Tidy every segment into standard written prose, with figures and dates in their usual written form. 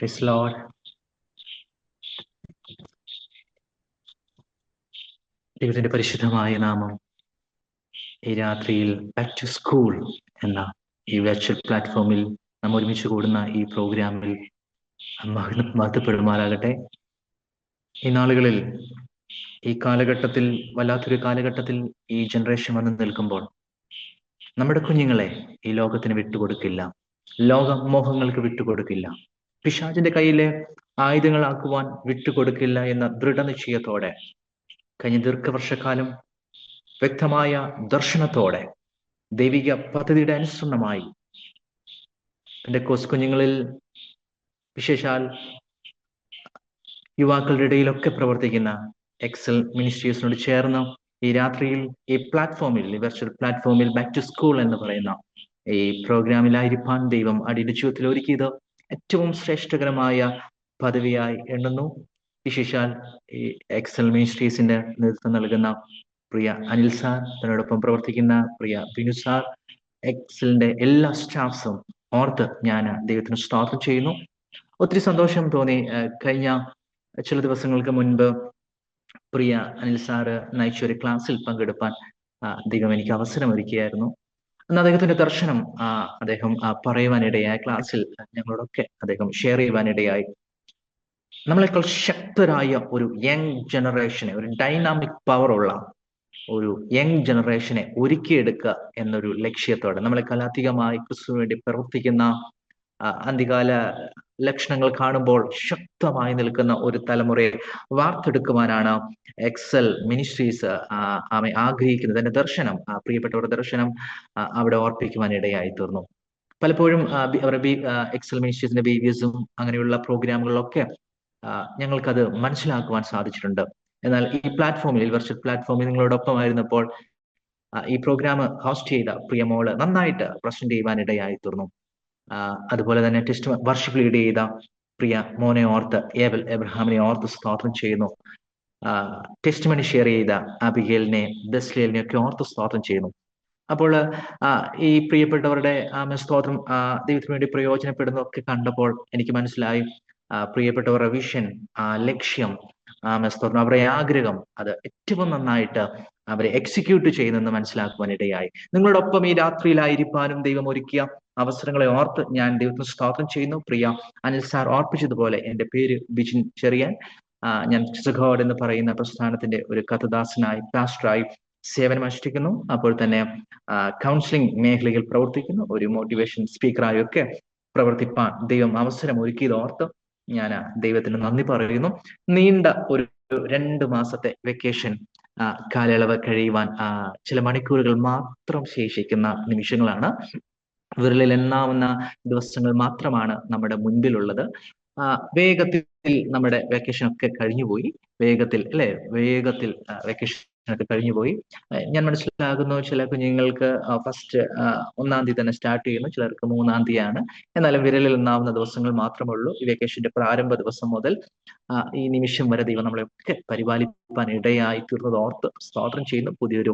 Praise Lord. ദൈവത്തിന്റെ പരിശുദ്ധമായ നാമം ഈ രാത്രിയിൽ ബാക്ക് ടു സ്കൂൾ എന്ന ഈ വെർച്വൽ പ്ലാറ്റ്ഫോമിൽ നാം ഒരുമിച്ച് കൂടുന്ന ഈ പ്രോഗ്രാമിൽ മഹത്വപ്പെടുമാറാകട്ടെ. ഈ നാളുകളിൽ ഈ കാലഘട്ടത്തിൽ വല്ലാത്തൊരു കാലഘട്ടത്തിൽ ഈ ജനറേഷൻ വന്ന് നിൽക്കുമ്പോൾ നമ്മുടെ കുഞ്ഞുങ്ങളെ ഈ ലോകത്തിന് വിട്ടുകൊടുക്കില്ല, ലോകമോഹങ്ങൾക്ക് വിട്ടുകൊടുക്കില്ല, പിശാചിന്റെ കയ്യിലെ ആയുധങ്ങളാക്കുവാൻ വിട്ടുകൊടുക്കില്ല എന്ന ദൃഢനിശ്ചയത്തോടെ കഴിഞ്ഞ ദീർഘവർഷക്കാലം വ്യക്തമായ ദർശനത്തോടെ ദൈവിക പദ്ധതിയുടെ അനുസരണമായി എൻ്റെ കുഞ്ഞുങ്ങളിൽ വിശേഷാൽ യുവാക്കളുടെ ഇടയിലൊക്കെ പ്രവർത്തിക്കുന്ന എക്സൽ മിനിസ്ട്രീസിനോട് ചേർന്ന് ഈ രാത്രിയിൽ ഈ പ്ലാറ്റ്ഫോമിൽ, ഈ വെർച്വൽ പ്ലാറ്റ്ഫോമിൽ ബാക്ക് ടു സ്കൂൾ എന്ന് പറയുന്ന ഈ പ്രോഗ്രാമിലായിരിക്കാൻ ദൈവം അടിയുടെ ജീവിതത്തിൽ ഒരുക്കിയത് ഏറ്റവും ശ്രേഷ്ഠകരമായ പദവിയായി എണ്ണുന്നു. വിശേഷാൽ ഈ എക്സൽ മിനിസ്ട്രീസിന്റെ നേതൃത്വം നൽകുന്ന പ്രിയ അനിൽ സാർ, അതിനോടൊപ്പം പ്രവർത്തിക്കുന്ന പ്രിയ ബിനു സാർ, എക്സലിന്റെ എല്ലാ സ്റ്റാഫ്സും ഓർത്ത് ഞാൻ ദൈവത്തിന് സ്തോത്രം ചെയ്യുന്നു. ഒത്തിരി സന്തോഷം തോന്നി. കഴിഞ്ഞ ചില ദിവസങ്ങൾക്ക് മുൻപ് പ്രിയ അനിൽ സാറ് നയിച്ച ഒരു ക്ലാസ്സിൽ പങ്കെടുപ്പാൻ ദൈവം എനിക്ക് അവസരമൊരുക്കിയായിരുന്നു. അന്ന് അദ്ദേഹത്തിന്റെ ദർശനം അദ്ദേഹം പറയുവാനിടയായ ക്ലാസ്സിൽ ഞങ്ങളോടൊക്കെ അദ്ദേഹം ഷെയർ ചെയ്യുവാനിടയായി. നമ്മളെക്കാൾ ശക്തരായ ഒരു യങ് ജനറേഷനെ, ഒരു ഡൈനാമിക് പവർ ഉള്ള ഒരു യങ് ജനറേഷനെ ഒരുക്കിയെടുക്കുക എന്നൊരു ലക്ഷ്യത്തോടെ നമ്മളെക്കാൾ അധികമായി ക്രിസ്തുവിന് വേണ്ടി പ്രവർത്തിക്കുന്ന, അന്ത്യകാല ലക്ഷണങ്ങൾ കാണുമ്പോൾ ശക്തമായി നിൽക്കുന്ന ഒരു തലമുറയെ വാർത്തെടുക്കുവാനാണ് എക്സൽ മിനിസ്ട്രീസ് ആഗ്രഹിക്കുന്നത്. എന്റെ ദർശനം, പ്രിയപ്പെട്ടവരുടെ ദർശനം അവിടെ ഓർപ്പിക്കുവാൻ ഇടയായി തീർന്നു. പലപ്പോഴും അവരുടെ എക്സൽ മിനിസ്ട്രീസിന്റെ BBSും അങ്ങനെയുള്ള പ്രോഗ്രാമുകളിലൊക്കെ ഞങ്ങൾക്കത് മനസ്സിലാക്കുവാൻ സാധിച്ചിട്ടുണ്ട്. എന്നാൽ ഈ പ്ലാറ്റ്ഫോമിൽ, വെർച്വൽ പ്ലാറ്റ്ഫോമിൽ നിങ്ങളോടൊപ്പമായിരുന്നപ്പോൾ ഈ പ്രോഗ്രാം ഹോസ്റ്റ് ചെയ്ത പ്രിയ മോള് നന്നായിട്ട് പ്രസന്റ് ചെയ്യുവാനിടയായി തീർന്നു. അതുപോലെ തന്നെ ടെസ്റ്റ് വർഷിപ്പ് ലീഡ് ചെയ്ത പ്രിയ മോനെ ഓർത്ത്, ഏബൽ എബ്രഹാമിനെ ഓർത്ത് സ്തോത്രം ചെയ്യുന്നു. ടെസ്റ്റ് മണി ഷെയർ ചെയ്ത അബിഗേലിനെ, ദസ്ലേലിനെ ഒക്കെ ഓർത്ത് സ്തോത്രം ചെയ്യുന്നു. അപ്പോൾ ഈ പ്രിയപ്പെട്ടവരുടെ സ്തോത്രം ദൈവത്തിന് വേണ്ടി പ്രയോജനപ്പെടുന്നതൊക്കെ കണ്ടപ്പോൾ എനിക്ക് മനസ്സിലായി, പ്രിയപ്പെട്ടവരുടെ വിഷൻ, ലക്ഷ്യം, സ്തോത്രം, അവരുടെ ആഗ്രഹം അത് ഏറ്റവും നന്നായിട്ട് അവരെ എക്സിക്യൂട്ട് ചെയ്യുന്നെന്ന് മനസ്സിലാക്കുവാൻ ഇടയായി. നിങ്ങളോടൊപ്പം ഈ രാത്രിയിലായിരിക്കാനും ദൈവം ഒരുക്കിയ അവസരങ്ങളെ ഓർത്ത് ഞാൻ ദൈവത്തിന് സ്തോത്രം ചെയ്യുന്നു. പ്രിയ അനിൽ സാർ ഓർപ്പിച്ചതുപോലെ എൻ്റെ പേര് ബിജിൻ ചെറിയാൻ. ഞാൻ ഗോഡ് എന്ന് പറയുന്ന പ്രസ്ഥാനത്തിന്റെ ഒരു കഥദാസനായി, പാസ്റ്ററായി സേവനമനുഷ്ഠിക്കുന്നു. അപ്പോൾ തന്നെ കൗൺസിലിംഗ് മേഖലയിൽ പ്രവർത്തിക്കുന്നു. ഒരു മോട്ടിവേഷൻ സ്പീക്കറായും ഒക്കെ പ്രവർത്തിപ്പാൻ ദൈവം അവസരം ഒരുക്കിയത് ഓർത്ത് ഞാൻ ദൈവത്തിന് നന്ദി പറയുന്നു. നീണ്ട ഒരു 2 മാസത്തെ വെക്കേഷൻ കാലയളവ് കഴിയുവാൻ ചില മണിക്കൂറുകൾ മാത്രം ശേഷിക്കുന്ന നിമിഷങ്ങളാണ്. വിരലിൽ എണ്ണാവുന്ന ദിവസങ്ങൾ മാത്രമാണ് നമ്മുടെ മുൻപിലുള്ളത്. വേഗത്തിൽ നമ്മുടെ വെക്കേഷൻ ഒക്കെ കഴിഞ്ഞുപോയി. വേഗത്തിൽ വെക്കേഷൻ ഒക്കെ കഴിഞ്ഞുപോയി. ഞാൻ മനസ്സിലാകുന്നു ചില കുഞ്ഞുങ്ങൾക്ക് ഫസ്റ്റ് 1-ാം തീയതി തന്നെ സ്റ്റാർട്ട് ചെയ്യുന്നു, ചിലർക്ക് 3-ാം തീയതിയാണ്. എന്നാലും വിരലിൽ എണ്ണാവുന്ന ദിവസങ്ങൾ മാത്രമേ ഉള്ളൂ. ഈ വെക്കേഷന്റെ പ്രാരംഭ ദിവസം മുതൽ ഈ നിമിഷം വരെ ദൈവം നമ്മളെയൊക്കെ പരിപാലിപ്പാൻ ഇടയായി തീർന്നത് ഓർത്ത് സ്തോത്രം ചെയ്യുന്നു. പുതിയൊരു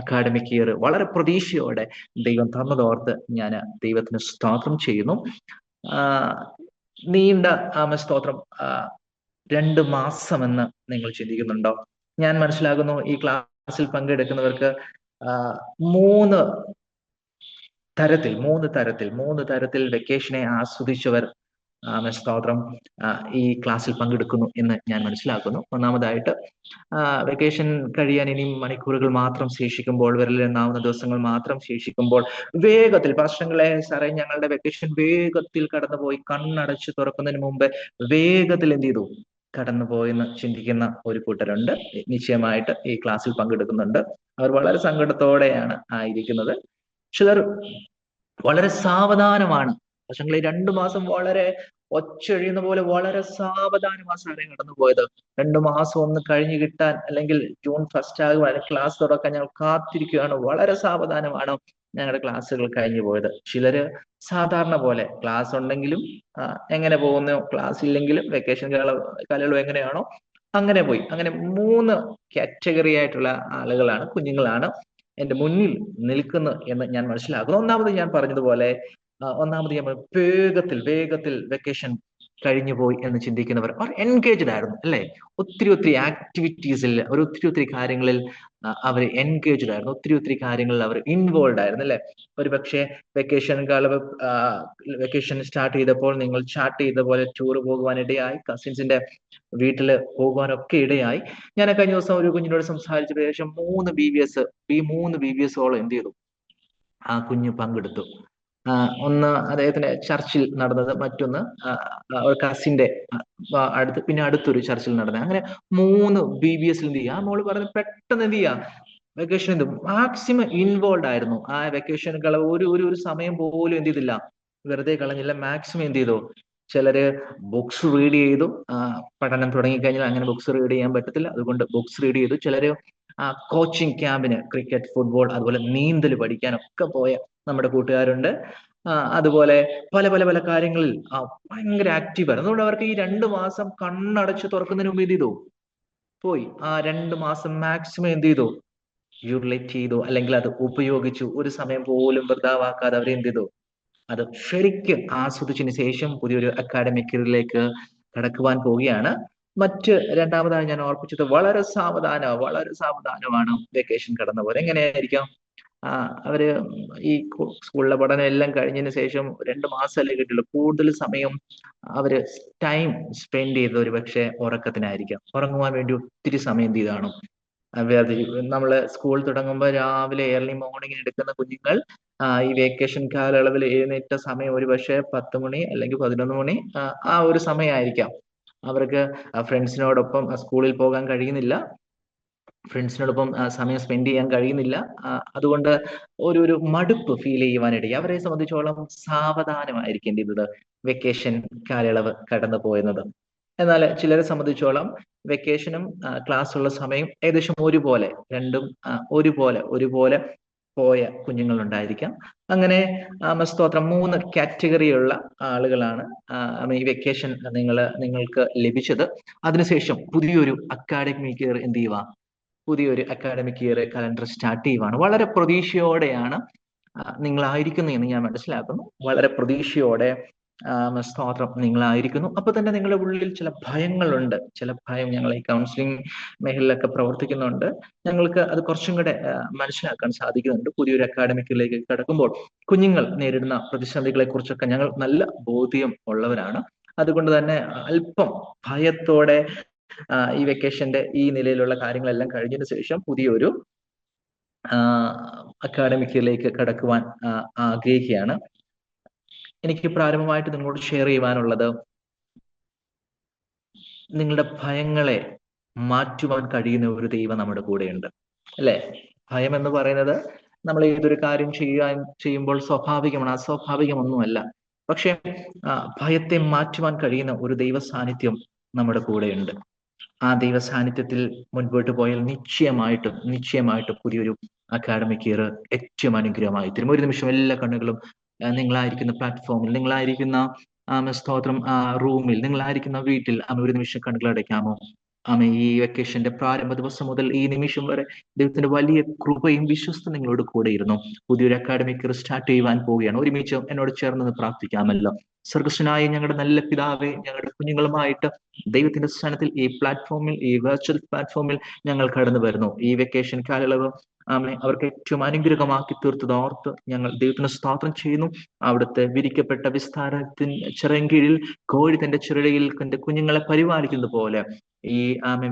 അക്കാഡമിക് ഇയർ വളരെ പ്രതീക്ഷയോടെ ദൈവം തന്നതോർത്ത് ഞാൻ ദൈവത്തിന് സ്തോത്രം ചെയ്യുന്നു. നീണ്ട സ്തോത്രം 2 മാസമെന്ന് നിങ്ങൾ ചിന്തിക്കുന്നുണ്ടോ? ഞാൻ മനസ്സിലാകുന്നു ഈ ക്ലാസ്സിൽ പങ്കെടുക്കുന്നവർക്ക് 3 തരത്തിൽ വെക്കേഷനെ ആസ്വദിച്ചവർ സ്തോത്രം ഈ ക്ലാസ്സിൽ പങ്കെടുക്കുന്നു എന്ന് ഞാൻ മനസ്സിലാക്കുന്നു. ഒന്നാമതായിട്ട്, വെക്കേഷൻ കഴിയാൻ ഇനി മണിക്കൂറുകൾ മാത്രം ശേഷിക്കുമ്പോൾ, വിരലിലെണ്ണാവുന്ന ദിവസങ്ങൾ മാത്രം ശേഷിക്കുമ്പോൾ വേഗത്തിൽ, പാസ്റ്റങ്ങളെ സാറേ ഞങ്ങളുടെ വെക്കേഷൻ വേഗത്തിൽ കടന്നുപോയി, കണ്ണടച്ച് തുറക്കുന്നതിന് മുമ്പ് വേഗത്തിൽ എന്ത് ചെയ്തു, കടന്നുപോയെന്ന് ചിന്തിക്കുന്ന ഒരു കൂട്ടരുണ്ട്. നിശ്ചയമായിട്ട് ഈ ക്ലാസ്സിൽ പങ്കെടുക്കുന്നുണ്ട്. അവർ വളരെ സങ്കടത്തോടെയാണ് ആയിരിക്കുന്നത്. ചിലർ വളരെ സാവധാനമാണ്. പക്ഷേ 2 മാസം വളരെ ഒച്ചൊഴിയുന്ന പോലെ വളരെ സാവധാനമാണ് സാറേ കടന്നുപോയത്. 2 മാസം ഒന്ന് കഴിഞ്ഞു കിട്ടാൻ, അല്ലെങ്കിൽ ജൂൺ 1 ആകുവാൻ, ക്ലാസ് തുറക്കാൻ ഞങ്ങൾ കാത്തിരിക്കുകയാണ്. വളരെ സാവധാനമാണ് ഞങ്ങളുടെ ക്ലാസ്സുകൾ കഴിഞ്ഞു പോയത്. ചിലര് സാധാരണ പോലെ ക്ലാസ് ഉണ്ടെങ്കിലും എങ്ങനെ പോകുന്നു, ക്ലാസ് ഇല്ലെങ്കിലും വെക്കേഷൻ കാലയളവ് എങ്ങനെയാണോ അങ്ങനെ പോയി. അങ്ങനെ 3 കാറ്റഗറി ആയിട്ടുള്ള ആളുകളാണ്, കുഞ്ഞുങ്ങളാണ് എന്റെ മുന്നിൽ നിൽക്കുന്നു എന്ന് ഞാൻ മനസ്സിലാക്കുന്നു. ഒന്നാമത് ഞാൻ പറഞ്ഞതുപോലെ, വേഗത്തിൽ വെക്കേഷൻ കഴിഞ്ഞു പോയി എന്ന് ചിന്തിക്കുന്നവർ അവർ എൻഗേജ്ഡ് ആയിരുന്നു അല്ലെ? ഒത്തിരി ആക്ടിവിറ്റീസിൽ ഒത്തിരി കാര്യങ്ങളിൽ അവർ എൻഗേജ്ഡ് ആയിരുന്നു. ഒത്തിരി കാര്യങ്ങളിൽ അവർ ഇൻവോൾവ് ആയിരുന്നു അല്ലെ? ഒരു പക്ഷേ വെക്കേഷൻ വെക്കേഷൻ സ്റ്റാർട്ട് ചെയ്തപ്പോൾ നിങ്ങൾ ചാർട്ട് ചെയ്ത പോലെ ടൂർ പോകുവാൻ ഇടയായി, കസിൻസിന്റെ വീട്ടിൽ പോകുവാനൊക്കെ ഇടയായി. ഞാൻ കഴിഞ്ഞ ദിവസം ഒരു കുഞ്ഞിനോട് സംസാരിച്ചതിന് ശേഷം 3 BBS എന്ത് ചെയ്തു? ആ കുഞ്ഞ് പങ്കെടുത്തു. ഒന്ന് അദ്ദേഹത്തിന്റെ ചർച്ചിൽ നടന്നത്, മറ്റൊന്ന് ഒരു കസിന്റെ അടുത്ത്, പിന്നെ അടുത്തൊരു ചർച്ചിൽ നടന്നത്. അങ്ങനെ 3 BBS എന്ത് ചെയ്യുക? ആ മോള് പറഞ്ഞ് പെട്ടെന്ന് എന്ത് ചെയ്യുക? വെക്കേഷൻ മാക്സിമം ഇൻവോൾവ് ആയിരുന്നു. ആ വെക്കേഷൻ ഒരു സമയം പോലും എന്ത് ചെയ്തില്ല, വെറുതെ കളഞ്ഞില്ല. മാക്സിമം എന്ത് ചെയ്തു? ചിലര് ബുക്സ് റീഡ് ചെയ്തു. പഠനം തുടങ്ങിക്കഴിഞ്ഞാൽ അങ്ങനെ ബുക്സ് റീഡ് ചെയ്യാൻ പറ്റത്തില്ല, അതുകൊണ്ട് ബുക്സ് റീഡ് ചെയ്തു. ചിലര് കോച്ചിങ് ക്യാമ്പിന്, ക്രിക്കറ്റ്, ഫുട്ബോൾ, അതുപോലെ നീന്തൽ പഠിക്കാനൊക്കെ പോയ നമ്മുടെ കൂട്ടുകാരുണ്ട്. അതുപോലെ പല കാര്യങ്ങളിൽ ഭയങ്കര ആക്റ്റീവായിരുന്നു. അതുകൊണ്ട് അവർക്ക് ഈ 2 മാസം കണ്ണടച്ച് തുറക്കുന്നതിന് മുമ്പ് എന്ത് ചെയ്തു? പോയി ആ 2 മാസം മാക്സിമം എന്ത് ചെയ്തു? യൂട്ടിലൈറ്റ് ചെയ്തു, അല്ലെങ്കിൽ അത് ഉപയോഗിച്ചു. ഒരു സമയം പോലും വൃഥാവാക്കാതെ അവർ എന്ത് ചെയ്തു? അത് ശരിക്കും ആസ്വദിച്ചതിന് ശേഷം പുതിയൊരു അക്കാഡമിക് ഇയറിലേക്ക് കടക്കുവാൻ പോവുകയാണ്. രണ്ടാമതായി ഞാൻ ഓർപ്പിച്ചത്, വളരെ സാവധാനമാണ് വെക്കേഷൻ കടന്നു പോയത്. എങ്ങനെയായിരിക്കാം? അവര് ഈ സ്കൂളിലെ പഠനം എല്ലാം കഴിഞ്ഞതിന് ശേഷം 2 മാസമല്ലേ കിട്ടുള്ളൂ. കൂടുതൽ സമയം അവര് ടൈം സ്പെൻഡ് ചെയ്തത് ഒരു പക്ഷേ ഉറക്കത്തിനായിരിക്കാം. ഉറങ്ങുവാൻ വേണ്ടി ഒത്തിരി സമയം എന്ത് ചെയ്താണ്? നമ്മള് സ്കൂൾ തുടങ്ങുമ്പോൾ രാവിലെ ഏർലി മോർണിംഗിന് എടുക്കുന്ന കുഞ്ഞുങ്ങൾ ഈ വെക്കേഷൻ കാലയളവിൽ എഴുന്നേറ്റ സമയം ഒരു പക്ഷേ 10 മണി അല്ലെങ്കിൽ 11 മണി, ആ ഒരു സമയമായിരിക്കാം. അവർക്ക് ഫ്രണ്ട്സിനോടൊപ്പം സ്കൂളിൽ പോകാൻ കഴിയുന്നില്ല, ഫ്രണ്ട്സിനോടൊപ്പം സമയം സ്പെൻഡ് ചെയ്യാൻ കഴിയുന്നില്ല. അതുകൊണ്ട് ഒരു മടുപ്പ് ഫീൽ ചെയ്യുവാനിടയിൽ അവരെ സംബന്ധിച്ചോളം സാവധാനമായിരിക്കും എന്ത് ചെയ്തത്? വെക്കേഷൻ കാലയളവ് കടന്നു പോയത്. എന്നാൽ ചിലരെ സംബന്ധിച്ചോളം വെക്കേഷനും ക്ലാസ്സുള്ള സമയം ഏകദേശം ഒരുപോലെ, രണ്ടും ഒരുപോലെ പോയ കുഞ്ഞുങ്ങൾ ഉണ്ടായിരിക്കാം. അങ്ങനെ സ്തോത്രം 3 കാറ്റഗറിയുള്ള ആളുകളാണ് ഈ വെക്കേഷൻ നിങ്ങൾക്ക് ലഭിച്ചത്. അതിനുശേഷം പുതിയൊരു അക്കാഡമിക് ഇയർ എന്ത് ചെയ്യുക? പുതിയൊരു അക്കാഡമിക് ഇയർ കലണ്ടർ സ്റ്റാർട്ട് ചെയ്യുവാണ്. വളരെ പ്രതീക്ഷയോടെയാണ് നിങ്ങളായിരിക്കുന്നു എന്ന് ഞാൻ മനസ്സിലാക്കുന്നു. വളരെ പ്രതീക്ഷയോടെ സ്തോത്രം നിങ്ങളായിരിക്കുന്നു. അപ്പൊ തന്നെ നിങ്ങളുടെ ഉള്ളിൽ ചില ഭയങ്ങളുണ്ട്. ചില ഭയം, ഞങ്ങൾ ഈ കൗൺസിലിംഗ് മേഖലയിലൊക്കെ പ്രവർത്തിക്കുന്നുണ്ട്, ഞങ്ങൾക്ക് അത് കുറച്ചും കൂടെ മനസ്സിലാക്കാൻ സാധിക്കുന്നുണ്ട്. പുതിയൊരു അക്കാഡമിക്കിലേക്ക് കടക്കുമ്പോൾ കുഞ്ഞുങ്ങൾ നേരിടുന്ന പ്രതിസന്ധികളെ കുറിച്ചൊക്കെ ഞങ്ങൾ നല്ല ബോധ്യം ഉള്ളവരാണ്. അതുകൊണ്ട് തന്നെ അല്പം ഭയത്തോടെ ഈ വെക്കേഷന്റെ ഈ നിലയിലുള്ള കാര്യങ്ങളെല്ലാം കഴിഞ്ഞതിന് ശേഷം പുതിയൊരു അക്കാഡമിക്കിലേക്ക് കടക്കുവാൻ ആഗ്രഹിക്കുകയാണ്. എനിക്ക് പ്രാരംഭമായിട്ട് നിങ്ങളോട് ഷെയർ ചെയ്യുവാനുള്ളത്, നിങ്ങളുടെ ഭയങ്ങളെ മാറ്റുവാൻ കഴിയുന്ന ഒരു ദൈവം നമ്മുടെ കൂടെയുണ്ട് അല്ലെ? ഭയം എന്ന് പറയുന്നത് നമ്മൾ ഏതൊരു കാര്യം ചെയ്യുമ്പോൾ സ്വാഭാവികമാണ്, അസ്വാഭാവികമൊന്നുമല്ല. പക്ഷെ ഭയത്തെ മാറ്റുവാൻ കഴിയുന്ന ഒരു ദൈവ സാന്നിധ്യം നമ്മുടെ കൂടെയുണ്ട്. ആ ദൈവ സാന്നിധ്യത്തിൽ മുൻപോട്ട് പോയാൽ നിശ്ചയമായിട്ടും പുതിയൊരു അക്കാഡമിക് ഇയർ ഏറ്റവും അനുഗ്രഹമായി തരും. ഒരു നിമിഷം എല്ലാ കണ്ണുകളും നിങ്ങളായിരിക്കുന്ന പ്ലാറ്റ്ഫോമിൽ, നിങ്ങളായിരിക്കുന്ന സ്തോത്രം റൂമിൽ, നിങ്ങളായിരിക്കുന്ന വീട്ടിൽ ഒരു നിമിഷം കണ്ണുകൾ അടയ്ക്കാമോ? ഈ വെക്കേഷന്റെ പ്രാരംഭ ദിവസം മുതൽ ഈ നിമിഷം വരെ ദൈവത്തിന്റെ വലിയ കൃപയും വിശ്വസ്ത നിങ്ങളോട് കൂടെ ഇരുന്നു. പുതിയൊരു അക്കാഡമിക് ഇയർ സ്റ്റാർട്ട് ചെയ്യുവാൻ പോവുകയാണ്. ഒരുമിച്ച് എന്നോട് ചേർന്ന് പ്രാർത്ഥിക്കാമല്ലോ. സ്വർഗസ്വനായ ഞങ്ങളുടെ നല്ല പിതാവേ, ഞങ്ങളുടെ കുഞ്ഞുങ്ങളുമായിട്ട് ദൈവത്തിന്റെ സ്ഥാനത്തിൽ ഈ പ്ലാറ്റ്ഫോമിൽ, ഈ വെർച്വൽ പ്ലാറ്റ്ഫോമിൽ ഞങ്ങൾ കടന്നു വരുന്നു. ഈ വെക്കേഷൻ കാലയളവ് അവർക്ക് ഏറ്റവും അനുഗ്രഹമാക്കി തീർത്തത് ഓർത്ത് ഞങ്ങൾ ദൈവത്തിന് സ്തോത്രം ചെയ്യുന്നു. അവിടുത്തെ വിരിക്കപ്പെട്ട വിസ്താരത്തിന് ചിറകീഴിൽ കോഴി തന്റെ ചിറകയിൽ തന്റെ കുഞ്ഞുങ്ങളെ പരിപാലിക്കുന്നത് പോലെ ഈ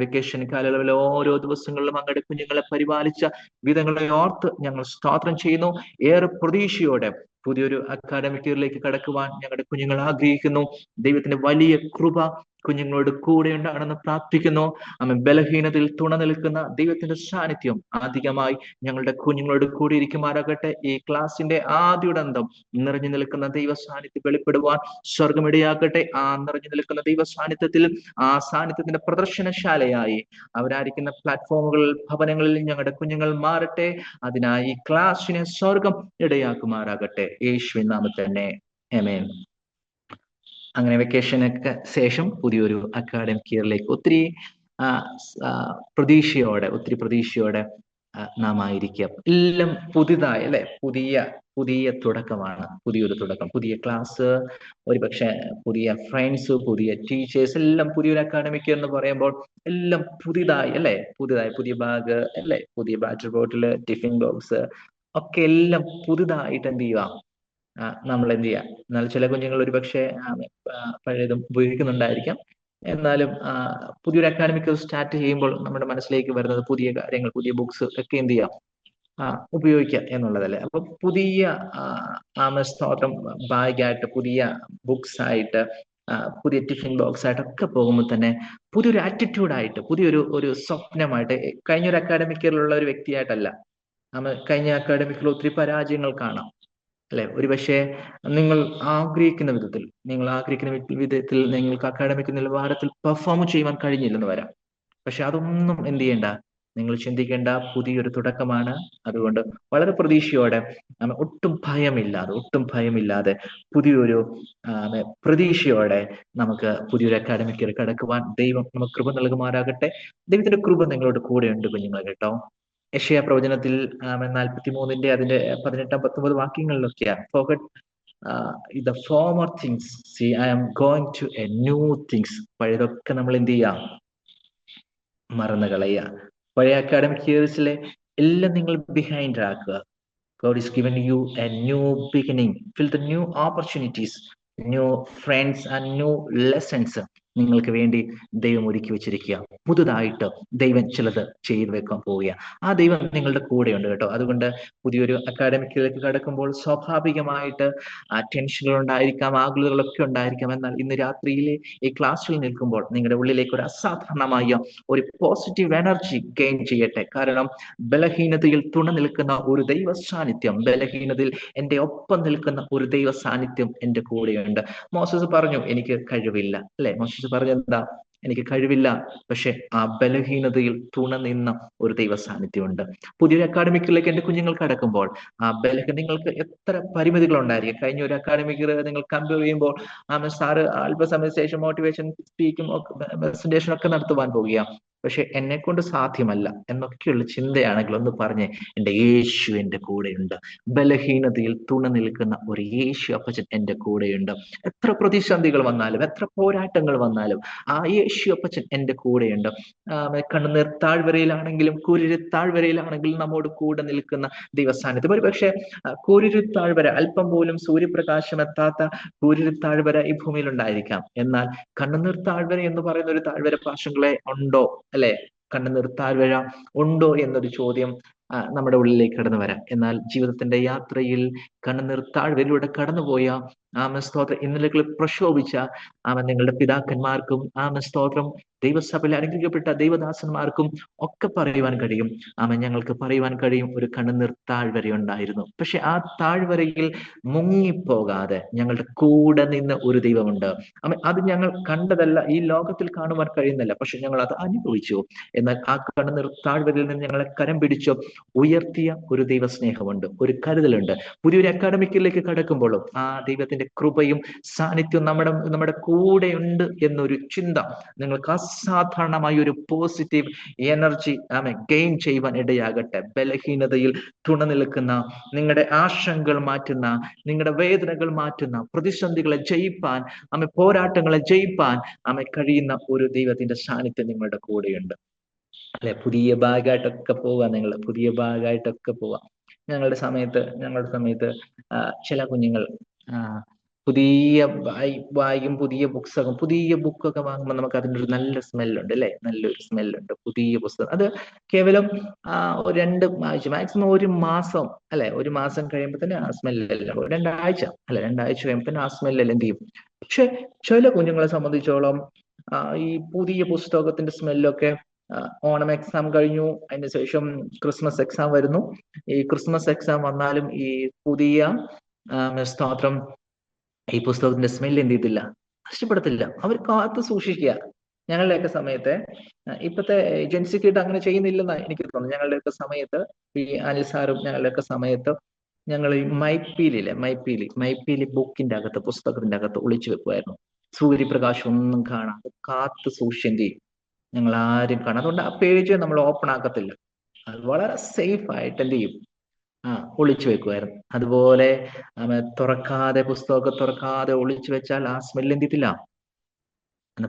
വെക്കേഷൻ കാലയളവിലെ ഓരോ ദിവസങ്ങളിലും അങ്ങയുടെ കുഞ്ഞുങ്ങളെ പരിപാലിച്ച വിധങ്ങളെ ഓർത്ത് ഞങ്ങൾ സ്തോത്രം ചെയ്യുന്നു. ഏറെ പ്രതീക്ഷയോടെ പുതിയൊരു അക്കാഡമിക് ഇയറിലേക്ക് കടക്കുവാൻ ഞങ്ങളുടെ കുഞ്ഞുങ്ങൾ ആഗ്രഹിക്കുന്നു. ദൈവത്തിന്റെ വലിയ കൃപ കുഞ്ഞുങ്ങളോട് കൂടെ ഉണ്ടാകണമെന്ന് പ്രാർത്ഥിക്കുന്നു. ബലഹീനതയിൽ തുണ നിൽക്കുന്ന ദൈവത്തിന്റെ സാന്നിധ്യം അധികമായി ഞങ്ങളുടെ കുഞ്ഞുങ്ങളോട് കൂടി ഇരിക്കുമാറാകട്ടെ. ഈ ക്ലാസിന്റെ ആദ്യോടന്തം നിറഞ്ഞു നിൽക്കുന്ന ദൈവ സാന്നിധ്യം വെളിപ്പെടുവാൻ സ്വർഗമിടയാകട്ടെ. ആ നിറഞ്ഞു നിൽക്കുന്ന ദൈവ സാന്നിധ്യത്തിൽ, ആ സാന്നിധ്യത്തിന്റെ പ്രദർശനശാലയായി അവരായിരിക്കുന്ന പ്ലാറ്റ്ഫോമുകളിൽ, ഭവനങ്ങളിൽ ഞങ്ങളുടെ കുഞ്ഞുങ്ങൾ മാറട്ടെ. അതിനായി ഈ ക്ലാസിനെ സ്വർഗം ഇടയാക്കുമാറാകട്ടെ. യേശുവിൻ നാമത്തിൽ തന്നെ ആമേൻ. അങ്ങനെ വെക്കേഷനൊക്കെ ശേഷം പുതിയൊരു അക്കാഡമിക് ഇയറിലേക്ക് ഒത്തിരി പ്രതീക്ഷയോടെ നാം ആയിരിക്കുക. എല്ലാം പുതിയതായി അല്ലെ, പുതിയ പുതിയ തുടക്കമാണ്, പുതിയൊരു തുടക്കം, പുതിയ ക്ലാസ്, ഒരുപക്ഷെ പുതിയ ഫ്രണ്ട്സ്, പുതിയ ടീച്ചേഴ്സ്, എല്ലാം പുതിയൊരു അക്കാഡമിക് എന്ന് പറയുമ്പോൾ എല്ലാം പുതിയതായി അല്ലെ, പുതിയതായി, പുതിയ ബാഗ് അല്ലെ, പുതിയ വാട്ടർ ബോട്ടിൽ, ടിഫിൻ ബോക്സ് ഒക്കെ എല്ലാം പുതുതായിട്ട് എന്ത് ചെയ്യുക, നമ്മൾ എന്ത് ചെയ്യുക. എന്നാൽ ചില കുഞ്ഞുങ്ങൾ ഒരുപക്ഷെ പഴയതും ഉപയോഗിക്കുന്നുണ്ടായിരിക്കാം. എന്നാലും പുതിയൊരു അക്കാഡമിക് സ്റ്റാർട്ട് ചെയ്യുമ്പോൾ നമ്മുടെ മനസ്സിലേക്ക് വരുന്നത് പുതിയ കാര്യങ്ങൾ, പുതിയ ബുക്സ് ഒക്കെ എന്ത് ചെയ്യാം, ഉപയോഗിക്കാം എന്നുള്ളതല്ലേ. അപ്പൊ പുതിയ സ്തോത്രം ബാഗായിട്ട്, പുതിയ ബുക്സ് ആയിട്ട്, പുതിയ ടിഫിൻ ബോക്സ് ആയിട്ടൊക്കെ പോകുമ്പോൾ തന്നെ പുതിയൊരു ആറ്റിറ്റ്യൂഡായിട്ട്, പുതിയൊരു സ്വപ്നമായിട്ട്, കഴിഞ്ഞൊരു അക്കാഡമിക് ഇയറിലുള്ള ഒരു വ്യക്തിയായിട്ടല്ല. കഴിഞ്ഞ അക്കാഡമിക്കിൽ ഒത്തിരി പരാജയങ്ങൾ കാണാം അല്ലെ. ഒരുപക്ഷെ നിങ്ങൾ ആഗ്രഹിക്കുന്ന വിധത്തിൽ നിങ്ങൾക്ക് അക്കാഡമിക് നിലവാരത്തിൽ പെർഫോം ചെയ്യുവാൻ കഴിഞ്ഞില്ലെന്ന് വരാം. പക്ഷെ അതൊന്നും എന്ത് ചെയ്യണ്ട, നിങ്ങൾ ചിന്തിക്കേണ്ട, പുതിയൊരു തുടക്കമാണ്. അതുകൊണ്ട് വളരെ പ്രതീക്ഷയോടെ, ഒട്ടും ഭയമില്ലാതെ പുതിയൊരു പ്രതീക്ഷയോടെ നമുക്ക് പുതിയൊരു അക്കാഡമിക് ഇയർ കടക്കുവാൻ ദൈവം നമുക്ക് കൃപ നൽകുമാറാകട്ടെ. ദൈവത്തിന്റെ കൃപ നിങ്ങളോട് കൂടെയുണ്ട് കുഞ്ഞുങ്ങളെ കേട്ടോ. യെശയ്യാ പ്രവചനത്തിൽ 43 അതിന്റെ 18-19 വാക്യങ്ങളിലൊക്കെയാണ്, forget the former things, see I am going to a new things. പഴയതൊക്കെ നമ്മൾ എന്ത് ചെയ്യാം, മറന്നു കളയുക. പഴയ അക്കാഡമിക് ഇയേഴ്സിലെ എല്ലാം നിങ്ങൾ ബിഹൈൻഡ് ആക്കുക. God is given you a new beginning, fill the new opportunities, new friends and new lessons നിങ്ങൾക്ക് വേണ്ടി ദൈവം ഒരുക്കി വെച്ചിരിക്കുക. പുതുതായിട്ട് ദൈവം ചിലത് ചെയ്തു വെക്കാൻ പോവുക. ആ ദൈവം നിങ്ങളുടെ കൂടെയുണ്ട് കേട്ടോ. അതുകൊണ്ട് പുതിയൊരു അക്കാഡമിക്കിലേക്ക് കടക്കുമ്പോൾ സ്വാഭാവികമായിട്ട് ടെൻഷനുകൾ ഉണ്ടായിരിക്കാം, ആകുലതകളൊക്കെ ഉണ്ടായിരിക്കാം. എന്നാൽ ഇന്ന് രാത്രിയിലെ ഈ ക്ലാസ്സിൽ നിൽക്കുമ്പോൾ നിങ്ങളുടെ ഉള്ളിലേക്ക് ഒരു അസാധാരണമായ ഒരു പോസിറ്റീവ് എനർജി ഗെയിൻ ചെയ്യട്ടെ. കാരണം ബലഹീനതയിൽ തുണ നിൽക്കുന്ന ഒരു ദൈവ സാന്നിധ്യം, ബലഹീനതയിൽ എൻ്റെ ഒപ്പം നിൽക്കുന്ന ഒരു ദൈവ സാന്നിധ്യം എൻ്റെ കൂടെയുണ്ട്. മോസസ് പറഞ്ഞു എനിക്ക് കഴിവില്ല അല്ലെ, മോസസ് പറഞ്ഞെന്താ, എനിക്ക് കഴിവില്ല. പക്ഷെ ആ ബലഹീനതയിൽ തുണ നിന്ന ഒരു ദൈവ സാന്നിധ്യമുണ്ട്. പുതിയൊരു അക്കാഡമിക്കിലേക്ക് എൻ്റെ കുഞ്ഞുങ്ങൾ കടക്കുമ്പോൾ നിങ്ങൾക്ക് എത്ര പരിമിതികൾ ഉണ്ടായിരിക്കും. കഴിഞ്ഞ ഒരു അക്കാഡമിക് നിങ്ങൾ കമ്പയർ ചെയ്യുമ്പോൾ സാറ് അല്പസമയത്തിന് ശേഷം മോട്ടിവേഷൻ സ്പീക്കും പ്രസന്റേഷൻ ഒക്കെ നടത്തുവാൻ പോവുക. പക്ഷെ എന്നെ കൊണ്ട് സാധ്യമല്ല എന്നൊക്കെയുള്ള ചിന്തയാണെങ്കിൽ ഒന്ന് പറഞ്ഞേ, എൻ്റെ യേശു എൻ്റെ കൂടെയുണ്ട്. ബലഹീനതയിൽ തുണ നിൽക്കുന്ന ഒരു യേശു അപ്പച്ചൻ എൻ്റെ കൂടെയുണ്ട്. എത്ര പ്രതിസന്ധികൾ വന്നാലും, എത്ര പോരാട്ടങ്ങൾ വന്നാലും ആ യേശു അപ്പച്ചൻ എൻ്റെ കൂടെയുണ്ട്. കണ്ണുനീർ താഴ്വരയിലാണെങ്കിലും കൂരിരു താഴ്വരയിലാണെങ്കിലും നമ്മോട് കൂടെ നിൽക്കുന്ന ദൈവസാന്നിധ്യം. ഒരു പക്ഷെ കൂരിരു താഴ്വര, അല്പം പോലും സൂര്യപ്രകാശം എത്താത്ത കൂരിരു താഴ്വര ഈ ഭൂമിയിൽ ഉണ്ടായിരിക്കാം. എന്നാൽ കണ്ണുനീർ താഴ്വര എന്ന് പറയുന്ന ഒരു താഴ്വര പാശങ്ങളെ ഉണ്ടോ അല്ലെ, കണ്ണുനീർ താഴ്വര ഉണ്ടോ എന്നൊരു ചോദ്യം നമ്മുടെ ഉള്ളിലേക്ക് കടന്നു വരാം. എന്നാൽ ജീവിതത്തിന്റെ യാത്രയിൽ കണ്ണുനീർ താഴ്വരയിലൂടെ കടന്നുപോയ സ്തോത്രം ഇന്നലകളിൽ പ്രക്ഷോഭിച്ച നിങ്ങളുടെ പിതാക്കന്മാർക്കും സ്തോത്രം ദൈവസഭയിൽ അനുഗ്രഹിക്കപ്പെട്ട ദൈവദാസന്മാർക്കും ഒക്കെ പറയുവാൻ കഴിയും, ഞങ്ങൾക്ക് പറയുവാൻ കഴിയും, ഒരു കണ്ണുനീർ താഴ്വര ഉണ്ടായിരുന്നു. പക്ഷെ ആ താഴ്വരയിൽ മുങ്ങിപ്പോകാതെ ഞങ്ങളുടെ കൂടെ നിന്ന് ഒരു ദൈവമുണ്ട്. അത് ഞങ്ങൾ കണ്ടതല്ല, ഈ ലോകത്തിൽ കാണുവാൻ കഴിയുന്നില്ല, പക്ഷെ ഞങ്ങൾ അത് അനുഭവിച്ചു. എന്നാൽ ആ കണ്ണുനീർ താഴ്വരയിൽ നിന്ന് ഞങ്ങളെ കരം പിടിച്ചു ഉയർത്തിയ ഒരു ദൈവ സ്നേഹമുണ്ട്, ഒരു കരുതലുണ്ട്. പുതിയൊരു അക്കാഡമിക്കിലേക്ക് കടക്കുമ്പോഴും ആ ദൈവത്തിന്റെ കൃപയും സാന്നിധ്യവും നമ്മുടെ കൂടെയുണ്ട് എന്നൊരു ചിന്ത നിങ്ങൾക്ക് അസാധാരണമായ ഒരു പോസിറ്റീവ് എനർജി ഗെയിൻ ചെയ്യുവാൻ ഇടയാകട്ടെ. ബലഹീനതയിൽ തുണ നിൽക്കുന്ന, നിങ്ങളുടെ ആശങ്കകൾ മാറ്റുന്ന, നിങ്ങളുടെ വേദനകൾ മാറ്റുന്ന, പ്രതിസന്ധികളെ ജയിപ്പാൻ പോരാട്ടങ്ങളെ ജയിപ്പാൻ കഴിയുന്ന ഒരു ദൈവത്തിന്റെ സാന്നിധ്യം നിങ്ങളുടെ കൂടെയുണ്ട് അല്ലെ. പുതിയ ബാഗായിട്ടൊക്കെ പോവാ, നിങ്ങൾ പുതിയ ബാഗായിട്ടൊക്കെ പോവാം. ഞങ്ങളുടെ സമയത്ത് ചില കുഞ്ഞുങ്ങൾ പുതിയ ബാഗും പുതിയ ബുക്കൊക്കെ വാങ്ങുമ്പോൾ നമുക്ക് അതിൻ്റെ ഒരു നല്ല സ്മെല്ലുണ്ട് അല്ലെ, നല്ലൊരു സ്മെല്ലുണ്ട് പുതിയ പുസ്തകം. അത് കേവലം 2 ആഴ്ച, മാക്സിമം 1 മാസം അല്ലെ, 1 മാസം കഴിയുമ്പോൾ തന്നെ ആ സ്മെല്ലെല്ലാം, 2 ആഴ്ച കഴിയുമ്പോൾ തന്നെ ആ സ്മെല്ലെല്ലാം എന്ത് ചെയ്യും. പക്ഷെ ചില കുഞ്ഞുങ്ങളെ സംബന്ധിച്ചോളം ഈ പുതിയ പുസ്തകത്തിന്റെ സ്മെല്ലൊക്കെ ഓണം എക്സാം കഴിഞ്ഞു, അതിന് ശേഷം ക്രിസ്മസ് എക്സാം വരുന്നു. ഈ ക്രിസ്മസ് എക്സാം വന്നാലും ഈ പുതിയ സ്തോത്രം ഈ പുസ്തകത്തിന്റെ സ്മെല്ല് എന്ത് ചെയ്തില്ല, നഷ്ടപ്പെടത്തില്ല. അവർ കാത്തു സൂക്ഷിക്കുക. ഞങ്ങളുടെയൊക്കെ സമയത്ത്, ഇപ്പത്തെ ജെൻസി കിഡ് അങ്ങനെ ചെയ്യുന്നില്ലെന്നാണ് എനിക്ക് തോന്നുന്നു. ഞങ്ങളുടെയൊക്കെ സമയത്ത് ഈ അനിൽ സാറും ഞങ്ങളുടെയൊക്കെ സമയത്ത് ഞങ്ങൾ ഈ മൈപ്പീലി ബുക്കിന്റെ അകത്ത്, പുസ്തകത്തിന്റെ അകത്ത് ഒളിച്ചു വെക്കുമായിരുന്നു. സൂര്യപ്രകാശം ഒന്നും കാണാതെ കാത്തു സൂക്ഷിച്ച് എന്ത് ചെയ്യും, ഞങ്ങൾ ആരും കാണാം. അതുകൊണ്ട് ആ പേജ് നമ്മൾ ഓപ്പൺ ആക്കത്തില്ല. അത് വളരെ സേഫ് ആയിട്ട് എന്ത് ചെയ്യും? ഒളിച്ചു വെക്കുമായിരുന്നു. അതുപോലെ തുറക്കാതെ, പുസ്തകമൊക്കെ തുറക്കാതെ ഒളിച്ചു വെച്ചാൽ ആ സ്മെൽ എന്ത് ചെയ്യത്തില്ല.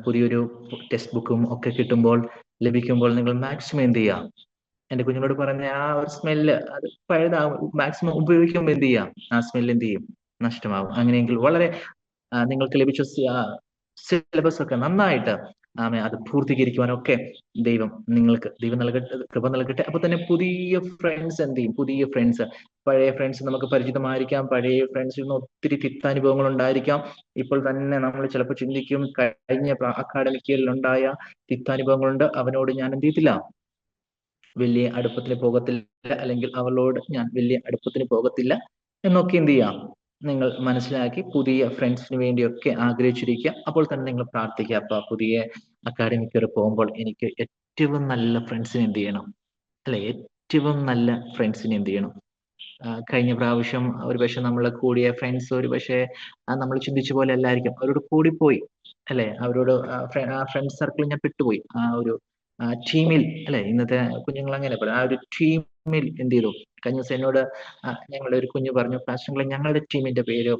പുതിയൊരു ടെക്സ്റ്റ് ബുക്കും ഒക്കെ കിട്ടുമ്പോൾ, ലഭിക്കുമ്പോൾ നിങ്ങൾ മാക്സിമം എന്ത് ചെയ്യുക? എന്റെ കുഞ്ഞുങ്ങളോട് പറഞ്ഞ ആ ഒരു സ്മെല്ല് അത് പഴുതാവും. മാക്സിമം ഉപയോഗിക്കുമ്പോൾ എന്ത് ചെയ്യാം? ആ സ്മെല്ല് എന്ത് ചെയ്യും? നഷ്ടമാവും. അങ്ങനെയെങ്കിൽ വളരെ നിങ്ങൾക്ക് ലഭിച്ച സിലബസ് ഒക്കെ നന്നായിട്ട് അത് പൂർത്തീകരിക്കുവാനൊക്കെ ദൈവം നൽകട്ടെ, കൃപ നൽകട്ടെ. അപ്പൊ തന്നെ പുതിയ ഫ്രണ്ട്സ് എന്ത് ചെയ്യും? പുതിയ ഫ്രണ്ട്സ്, പഴയ ഫ്രണ്ട്സ് നമുക്ക് പരിചിതമായിരിക്കാം. പഴയ ഫ്രണ്ട്സിൽ നിന്ന് ഒത്തിരി തിക്താനുഭവങ്ങൾ ഉണ്ടായിരിക്കാം. ഇപ്പോൾ തന്നെ നമ്മൾ ചിലപ്പോൾ ചിന്തിക്കും, കഴിഞ്ഞ അക്കാഡമിക് ഇയറിൽ ഉണ്ടായ തിക്താനുഭവങ്ങളുണ്ട്, അവനോട് ഞാൻ എന്ത് ചെയ്യത്തില്ല, വലിയ അടുപ്പത്തിന് പോകത്തില്ല, അല്ലെങ്കിൽ അവളോട് ഞാൻ വലിയ അടുപ്പത്തിന് പോകത്തില്ല എന്നൊക്കെ എന്ത് ചെയ്യാം, നിങ്ങൾ മനസ്സിലാക്കി പുതിയ ഫ്രണ്ട്സിന് വേണ്ടിയൊക്കെ ആഗ്രഹിച്ചിരിക്കുക. അപ്പോൾ തന്നെ നിങ്ങൾ പ്രാർത്ഥിക്കുക, അപ്പൊ പുതിയ അക്കാഡമിക് ഇയർ പോകുമ്പോൾ എനിക്ക് ഏറ്റവും നല്ല ഫ്രണ്ട്സിനെ എന്ത് ചെയ്യണം, അല്ലെ, ഏറ്റവും നല്ല ഫ്രണ്ട്സിനെ എന്ത് ചെയ്യണം. കഴിഞ്ഞ പ്രാവശ്യം ഒരു പക്ഷെ നമ്മൾ കൂടിയ ഫ്രണ്ട്സ് ഒരു പക്ഷേ നമ്മൾ ചിന്തിച്ച പോലെ അല്ലായിരിക്കും, അവരോട് കൂടിപ്പോയി, അല്ലെ, അവരോട് ആ ഫ്രണ്ട് സർക്കിളിൽ ഞാൻ പെട്ടുപോയി. ആ ഒരു ടീമിൽ, അല്ലെ, ഇന്നത്തെ കുഞ്ഞുങ്ങൾ അങ്ങനെ പറയും, ആ ഒരു ടീമിൽ എന്ത് ചെയ്തു. കഴിഞ്ഞ ദിവസം എന്നോട് ഞങ്ങളുടെ ഒരു കുഞ്ഞ് പറഞ്ഞു, പാസ്റ്റർ ഞങ്ങളുടെ ടീമിന്റെ പേര്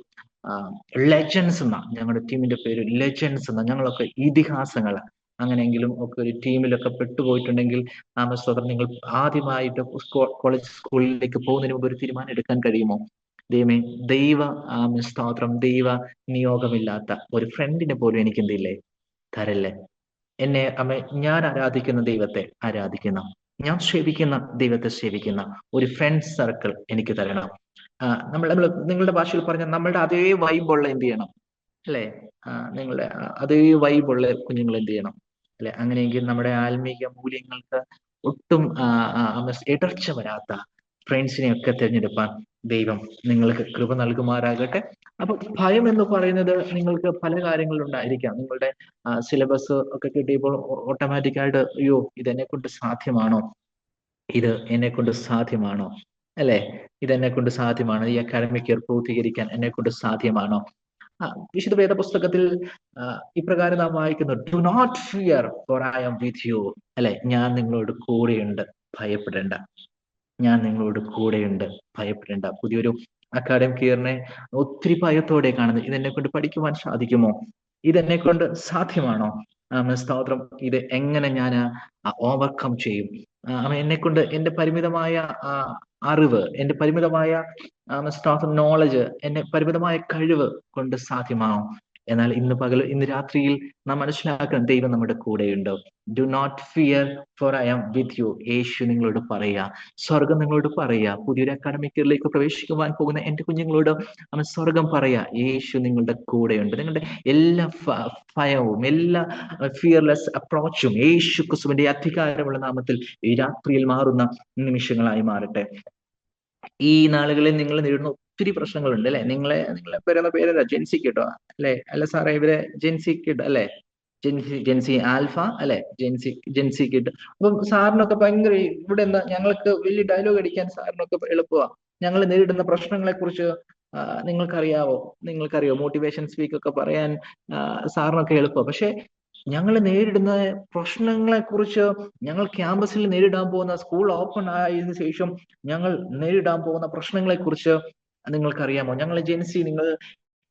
ലെജൻസ് എന്നാ, ഞങ്ങളുടെ ടീമിന്റെ പേര് ലെജൻസ് എന്നാ, ഞങ്ങളൊക്കെ ഇതിഹാസങ്ങൾ. അങ്ങനെയെങ്കിലും ഒക്കെ ഒരു ടീമിലൊക്കെ പെട്ടുപോയിട്ടുണ്ടെങ്കിൽ സ്തോത്രം, നിങ്ങൾ ആദ്യമായിട്ട് കോളേജ് സ്കൂളിലേക്ക് പോകുന്നതിന് മുമ്പ് ഒരു തീരുമാനം എടുക്കാൻ കഴിയുമോ? ദൈവമേ, ദൈവ സ്തോത്രം, ദൈവ നിയോഗമില്ലാത്ത ഒരു ഫ്രണ്ടിനെ പോലും എനിക്ക് എന്തില്ലേ, തരല്ലേ. എന്നെ ഞാൻ ആരാധിക്കുന്ന ദൈവത്തെ ആരാധിക്കുന്ന, ഞാൻ സേവിക്കുന്ന ദൈവത്തെ സേവിക്കുന്ന ഒരു ഫ്രണ്ട് സർക്കിൾ എനിക്ക് തരണം. നമ്മൾ നിങ്ങളുടെ ഭാഷയിൽ പറഞ്ഞ നമ്മളുടെ അതേ വൈബുള്ള എന്ത് ചെയ്യണം, അല്ലെ, നിങ്ങളുടെ അതേ വൈബുള്ള കുഞ്ഞുങ്ങൾ എന്ത് ചെയ്യണം, അല്ലെ. അങ്ങനെയെങ്കിൽ നമ്മുടെ ആത്മീയ മൂല്യങ്ങൾക്ക് ഒട്ടും ഇടർച്ച വരാത്ത ഫ്രണ്ട്സിനെ ഒക്കെ തിരഞ്ഞെടുപ്പാൻ ദൈവം നിങ്ങൾക്ക് കൃപ നൽകുമാറാകട്ടെ. അപ്പൊ ഭയം എന്ന് പറയുന്നത് നിങ്ങൾക്ക് പല കാര്യങ്ങളിലുണ്ടായിരിക്കാം. നിങ്ങളുടെ സിലബസ് ഒക്കെ കിട്ടിയപ്പോൾ ഓട്ടോമാറ്റിക്കായിട്ട് അയ്യോ, ഇതെന്നെ കൊണ്ട് സാധ്യമാണോ, ഇത് എന്നെ കൊണ്ട് സാധ്യമാണോ, അല്ലെ, ഇതെന്നെ കൊണ്ട് സാധ്യമാണോ, ഈ അക്കാഡമിക് ഇയർ പൂർത്തീകരിക്കാൻ എന്നെ കൊണ്ട് സാധ്യമാണോ. വിശുദ്ധ വേദ പുസ്തകത്തിൽ ഇപ്രകാരം നാം വായിക്കുന്നു, do not fear for I am with you, അല്ലെ, ഞാൻ നിങ്ങളോട് കൂടെയുണ്ട്, ഭയപ്പെടേണ്ട, ഞാൻ നിങ്ങളോട് കൂടെയുണ്ട്, ഭയപ്പെടേണ്ട. പുതിയൊരു അക്കാഡമിക് ഇയറിനെ ഒത്തിരി ഭയത്തോടെ കാണുന്നത്, ഇതെന്നെ കൊണ്ട് പഠിക്കുവാൻ സാധിക്കുമോ, ഇതെന്നെ കൊണ്ട് സാധ്യമാണോ, സ്തോത്രം, ഇത് എങ്ങനെ ഞാൻ ഓവർകം ചെയ്യും, എന്നെ കൊണ്ട് എന്റെ പരിമിതമായ അറിവ്, എന്റെ പരിമിതമായ നോളജ്, എന്റെ പരിമിതമായ കഴിവ് കൊണ്ട് സാധ്യമാണോ. എന്നാൽ ഇന്ന് രാത്രിയിൽ നാം മനസ്സിലാക്കണം, ദൈവം നമ്മുടെ കൂടെയുണ്ട്. Do not fear for I am with you. യേശു നിങ്ങളോട് പറയുക, സ്വർഗം നിങ്ങളോട് പറയുക, പുതിയൊരു അക്കാഡമിക് ഇയറിലേക്ക് പ്രവേശിക്കുവാൻ പോകുന്ന എന്റെ കുഞ്ഞുങ്ങളോട് സ്വർഗം പറയുക, യേശു നിങ്ങളുടെ കൂടെയുണ്ട്. നിങ്ങളുടെ എല്ലാ ഭയവും, എല്ലാ ഫിയർലെസ് അപ്രോച്ചും യേശു ക്രിസ്തുവിന്റെ അധികാരമുള്ള നാമത്തിൽ ഈ രാത്രിയിൽ മാറുന്ന നിമിഷങ്ങളായി മാറട്ടെ. ഈ നാളുകളിൽ നിങ്ങൾ നേരിടുന്ന ഒത്തിരി പ്രശ്നങ്ങളുണ്ട്, അല്ലെ. നിങ്ങളെ പേരുന്ന പേരല്ല, ജെൻസി കിട്ടോ, അല്ലെ, അല്ല സാറേ, ഇവരെ ജെൻസി കിഡ്, അല്ലെ, ജെൻസി ആൽഫ, അല്ലെ, ജെൻസി കിഡ്. അപ്പം സാറിനൊക്കെ ഭയങ്കര ഇവിടെ എന്താ, ഞങ്ങൾക്ക് വലിയ ഡയലോഗ് അടിക്കാൻ സാറിനൊക്കെ എളുപ്പമാണ്. ഞങ്ങൾ നേരിടുന്ന പ്രശ്നങ്ങളെ കുറിച്ച് നിങ്ങൾക്കറിയോ മോട്ടിവേഷൻ സ്പീക്ക് ഒക്കെ പറയാൻ സാറിനൊക്കെ എളുപ്പമാണ്. പക്ഷെ ഞങ്ങൾ നേരിടുന്ന പ്രശ്നങ്ങളെ കുറിച്ച്, ഞങ്ങൾ ക്യാമ്പസിൽ നേരിടാൻ പോകുന്ന, സ്കൂൾ ഓപ്പൺ ആയതിനു ശേഷം ഞങ്ങൾ നേരിടാൻ പോകുന്ന പ്രശ്നങ്ങളെ കുറിച്ച് നിങ്ങൾക്കറിയാമോ? നിങ്ങൾ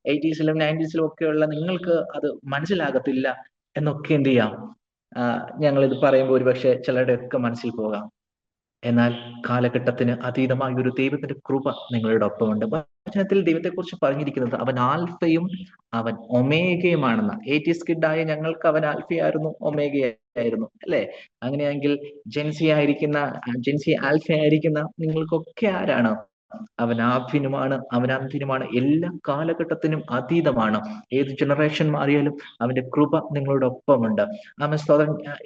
80s-ലും 90s-ലും ഒക്കെയുള്ള നിങ്ങൾക്ക് അത് മനസ്സിലാകത്തില്ല എന്നൊക്കെ എന്ത് ചെയ്യാം, ഞങ്ങളിത് പറയുമ്പോൾ ഒരുപക്ഷെ ചിലരുടെ ഒക്കെ മനസ്സിൽ പോകാം. എന്നാൽ കാലഘട്ടത്തിന് അതീതമായ ഒരു ദൈവത്തിന്റെ കൃപ നിങ്ങളുടെ ഒപ്പമുണ്ട്. വചനത്തിൽ ദൈവത്തെക്കുറിച്ച് പറഞ്ഞിരിക്കുന്നത് അവൻ ആൽഫയും അവൻ ഒമേഗയുമാണെന്ന്. 80s കിഡായ ഞങ്ങൾക്ക് അവൻ ആൽഫയായിരുന്നു, ഒമേഗയായിരുന്നു, അല്ലെ. അങ്ങനെയെങ്കിൽ ജെൻസി ആൽഫ ആയിരിക്കുന്ന നിങ്ങൾക്കൊക്കെ ആരാണ്? അവൻ ആഭ്യനുമാണ്, അവൻ അന്ത്യനുമാണ്, എല്ലാ കാലഘട്ടത്തിനും അതീതമാണ്. ഏത് ജനറേഷൻ മാറിയാലും അവന്റെ കൃപ നിങ്ങളുടെ ഒപ്പമുണ്ട്.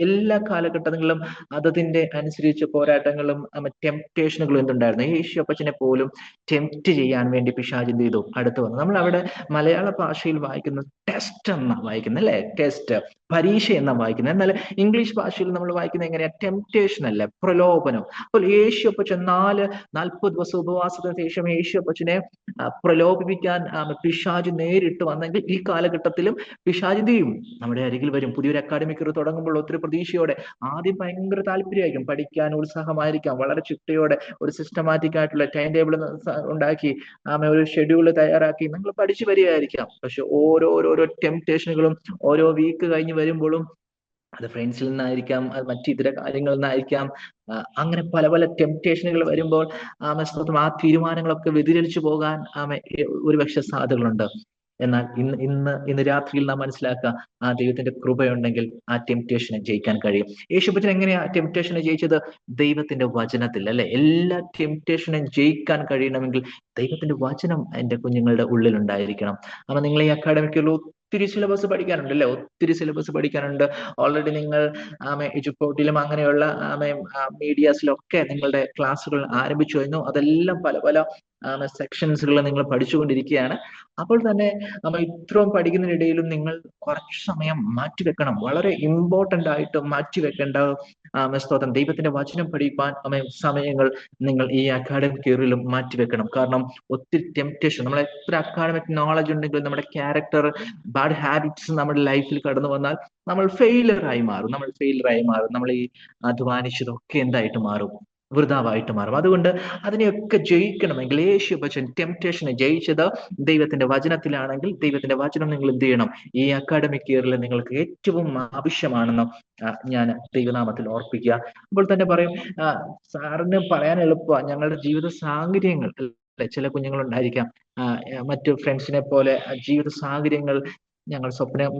എല്ലാ കാലഘട്ടങ്ങളിലും അതതിന്റെ അനുസരിച്ച് പോരാട്ടങ്ങളും ടെംപ്റ്റേഷനുകളും എന്തുണ്ടായിരുന്നു. യേശു അപ്പച്ചനെ പോലും ടെംപ്റ്റ് ചെയ്യാൻ വേണ്ടി പിശാച് എന്ത് ചെയ്തു, അടുത്ത് വന്നു. നമ്മൾ അവിടെ മലയാള ഭാഷയിൽ വായിക്കുന്ന ടെസ്റ്റ് എന്നാ വായിക്കുന്നത്, അല്ലെ, ടെസ്റ്റ്, പരീക്ഷ എന്നാ വായിക്കുന്നത്. എന്നാൽ ഇംഗ്ലീഷ് ഭാഷയിൽ നമ്മൾ വായിക്കുന്നത് എങ്ങനെയാ? ടെംപ്റ്റേഷൻ അല്ല, പ്രലോഭനം. അപ്പോൾ യേശു അപ്പച്ചൻ 40 ദിവസം ഉപവാസം ഉപവാസത്തിന് ശേഷം യേശു അപ്പച്ചനെ പ്രലോഭിപ്പിക്കാൻ പിശാച് നേരിട്ട് വന്നെങ്കിൽ ഈ കാലഘട്ടത്തിലും പിശാച് എന്ത് ചെയ്യും? നമ്മുടെ അരികിൽ വരും. പുതിയൊരു അക്കാഡമിക് ഇയർ തുടങ്ങുമ്പോൾ ഒത്തിരി പ്രതീക്ഷയോടെ, ആദ്യം ഭയങ്കര താല്പര്യമായിരിക്കും, പഠിക്കാൻ ഉത്സാഹമായിരിക്കാം, വളരെ ചിട്ടയോടെ ഒരു സിസ്റ്റമാറ്റിക് ആയിട്ടുള്ള ടൈം ടേബിൾ ഉണ്ടാക്കി ഒരു ഷെഡ്യൂൾ തയ്യാറാക്കി നിങ്ങൾ പഠിച്ചു വരികയായിരിക്കാം. പക്ഷെ ഓരോരോ ടെംപ്ടേഷനുകളും ഓരോ വീക്ക് കഴിഞ്ഞ് വരുമ്പോഴും, അത് ഫ്രണ്ട്സിൽ നിന്നായിരിക്കാം, അത് മറ്റു ഇതര കാര്യങ്ങളിൽ നിന്നായിരിക്കാം, അങ്ങനെ പല പല ടെംപ്ടേഷനുകൾ വരുമ്പോൾ സ്തോത്രം, ആ തീരുമാനങ്ങളൊക്കെ വ്യതിചലിച്ചു പോകാൻ ഒരുപക്ഷെ സാധ്യതകളുണ്ട്. എന്നാൽ ഇന്ന് രാത്രിയിൽ നാം മനസ്സിലാക്കുക, ആ ദൈവത്തിന്റെ കൃപയുണ്ടെങ്കിൽ ആ ടെംപ്ടേഷനെ ജയിക്കാൻ കഴിയും. യേശുപ്പച്ചൻ എങ്ങനെയാ ടെംപ്ടേഷനെ ജയിച്ചത്? ദൈവത്തിന്റെ വചനത്തിൽ, അല്ലെ? എല്ലാ ടെംപ്ടേഷനെയും ജയിക്കാൻ കഴിയണമെങ്കിൽ ദൈവത്തിന്റെ വചനം എന്റെ കുഞ്ഞുങ്ങളുടെ ഉള്ളിൽ ഉണ്ടായിരിക്കണം. അപ്പൊ നിങ്ങൾ ഈ അക്കാഡമിക്കിൽ ഒത്തിരി സിലബസ് പഠിക്കാനുണ്ട്, അല്ലെ? ഒത്തിരി സിലബസ് പഠിക്കാനുണ്ട്. ഓൾറെഡി നിങ്ങൾ എജുപോർട്ടിലും അങ്ങനെയുള്ള മീഡിയാസിലൊക്കെ നിങ്ങളുടെ ക്ലാസ്സുകൾ ആരംഭിച്ചു കഴിഞ്ഞു. അതെല്ലാം പല പല സെക്ഷൻസുകൾ നിങ്ങൾ പഠിച്ചുകൊണ്ടിരിക്കുകയാണ്. അപ്പോൾ തന്നെ ഇത്രയും പഠിക്കുന്നതിനിടയിലും നിങ്ങൾ കുറച്ച് സമയം മാറ്റിവെക്കണം. വളരെ ഇമ്പോർട്ടന്റ് ആയിട്ട് മാറ്റിവെക്കേണ്ട സ്തോത്രം, ദൈവത്തിന്റെ വചനം പഠിക്കാൻ സമയങ്ങൾ നിങ്ങൾ ഈ അക്കാഡമിക് ഇയറിലും മാറ്റിവെക്കണം. കാരണം ഒത്തിരി ടെംപ്ടേഷൻ, നമ്മൾ എത്ര അക്കാഡമിക് നോളജ് ഉണ്ടെങ്കിലും നമ്മുടെ ക്യാരക്ടർ, ബാഡ് ഹാബിറ്റ്സ് നമ്മുടെ ലൈഫിൽ കടന്നു വന്നാൽ നമ്മൾ ഫെയിലറായി മാറും. നമ്മൾ ഈ അധ്വാനിച്ചതൊക്കെ എന്തായിട്ട് മാറും? വൃതാവായിട്ട് മാറും. അതുകൊണ്ട് അതിനെയൊക്കെ ജയിക്കണമെങ്കിൽ യേശുപ്പച്ചൻ ടെംപ്ടേഷനെ ജയിച്ചത് ദൈവത്തിന്റെ വചനത്തിലാണെങ്കിൽ ദൈവത്തിന്റെ വചനം നിങ്ങൾ എന്ത് ചെയ്യണം? ഈ അക്കാഡമിക് ഇയറിൽ നിങ്ങൾക്ക് ഏറ്റവും ആവശ്യമാണെന്ന് ഞാൻ ദൈവനാമത്തിൽ ഓർപ്പിക്കുക. അപ്പോൾ തന്നെ പറയും, സാറിന് പറയാൻ എളുപ്പമാണ്, ഞങ്ങളുടെ ജീവിത സാഹചര്യങ്ങൾ, ചില കുഞ്ഞുങ്ങൾ ഉണ്ടായിരിക്കാം മറ്റു ഫ്രണ്ട്സിനെ പോലെ ജീവിത സാഹചര്യങ്ങൾ ഞങ്ങൾ സ്വപ്നം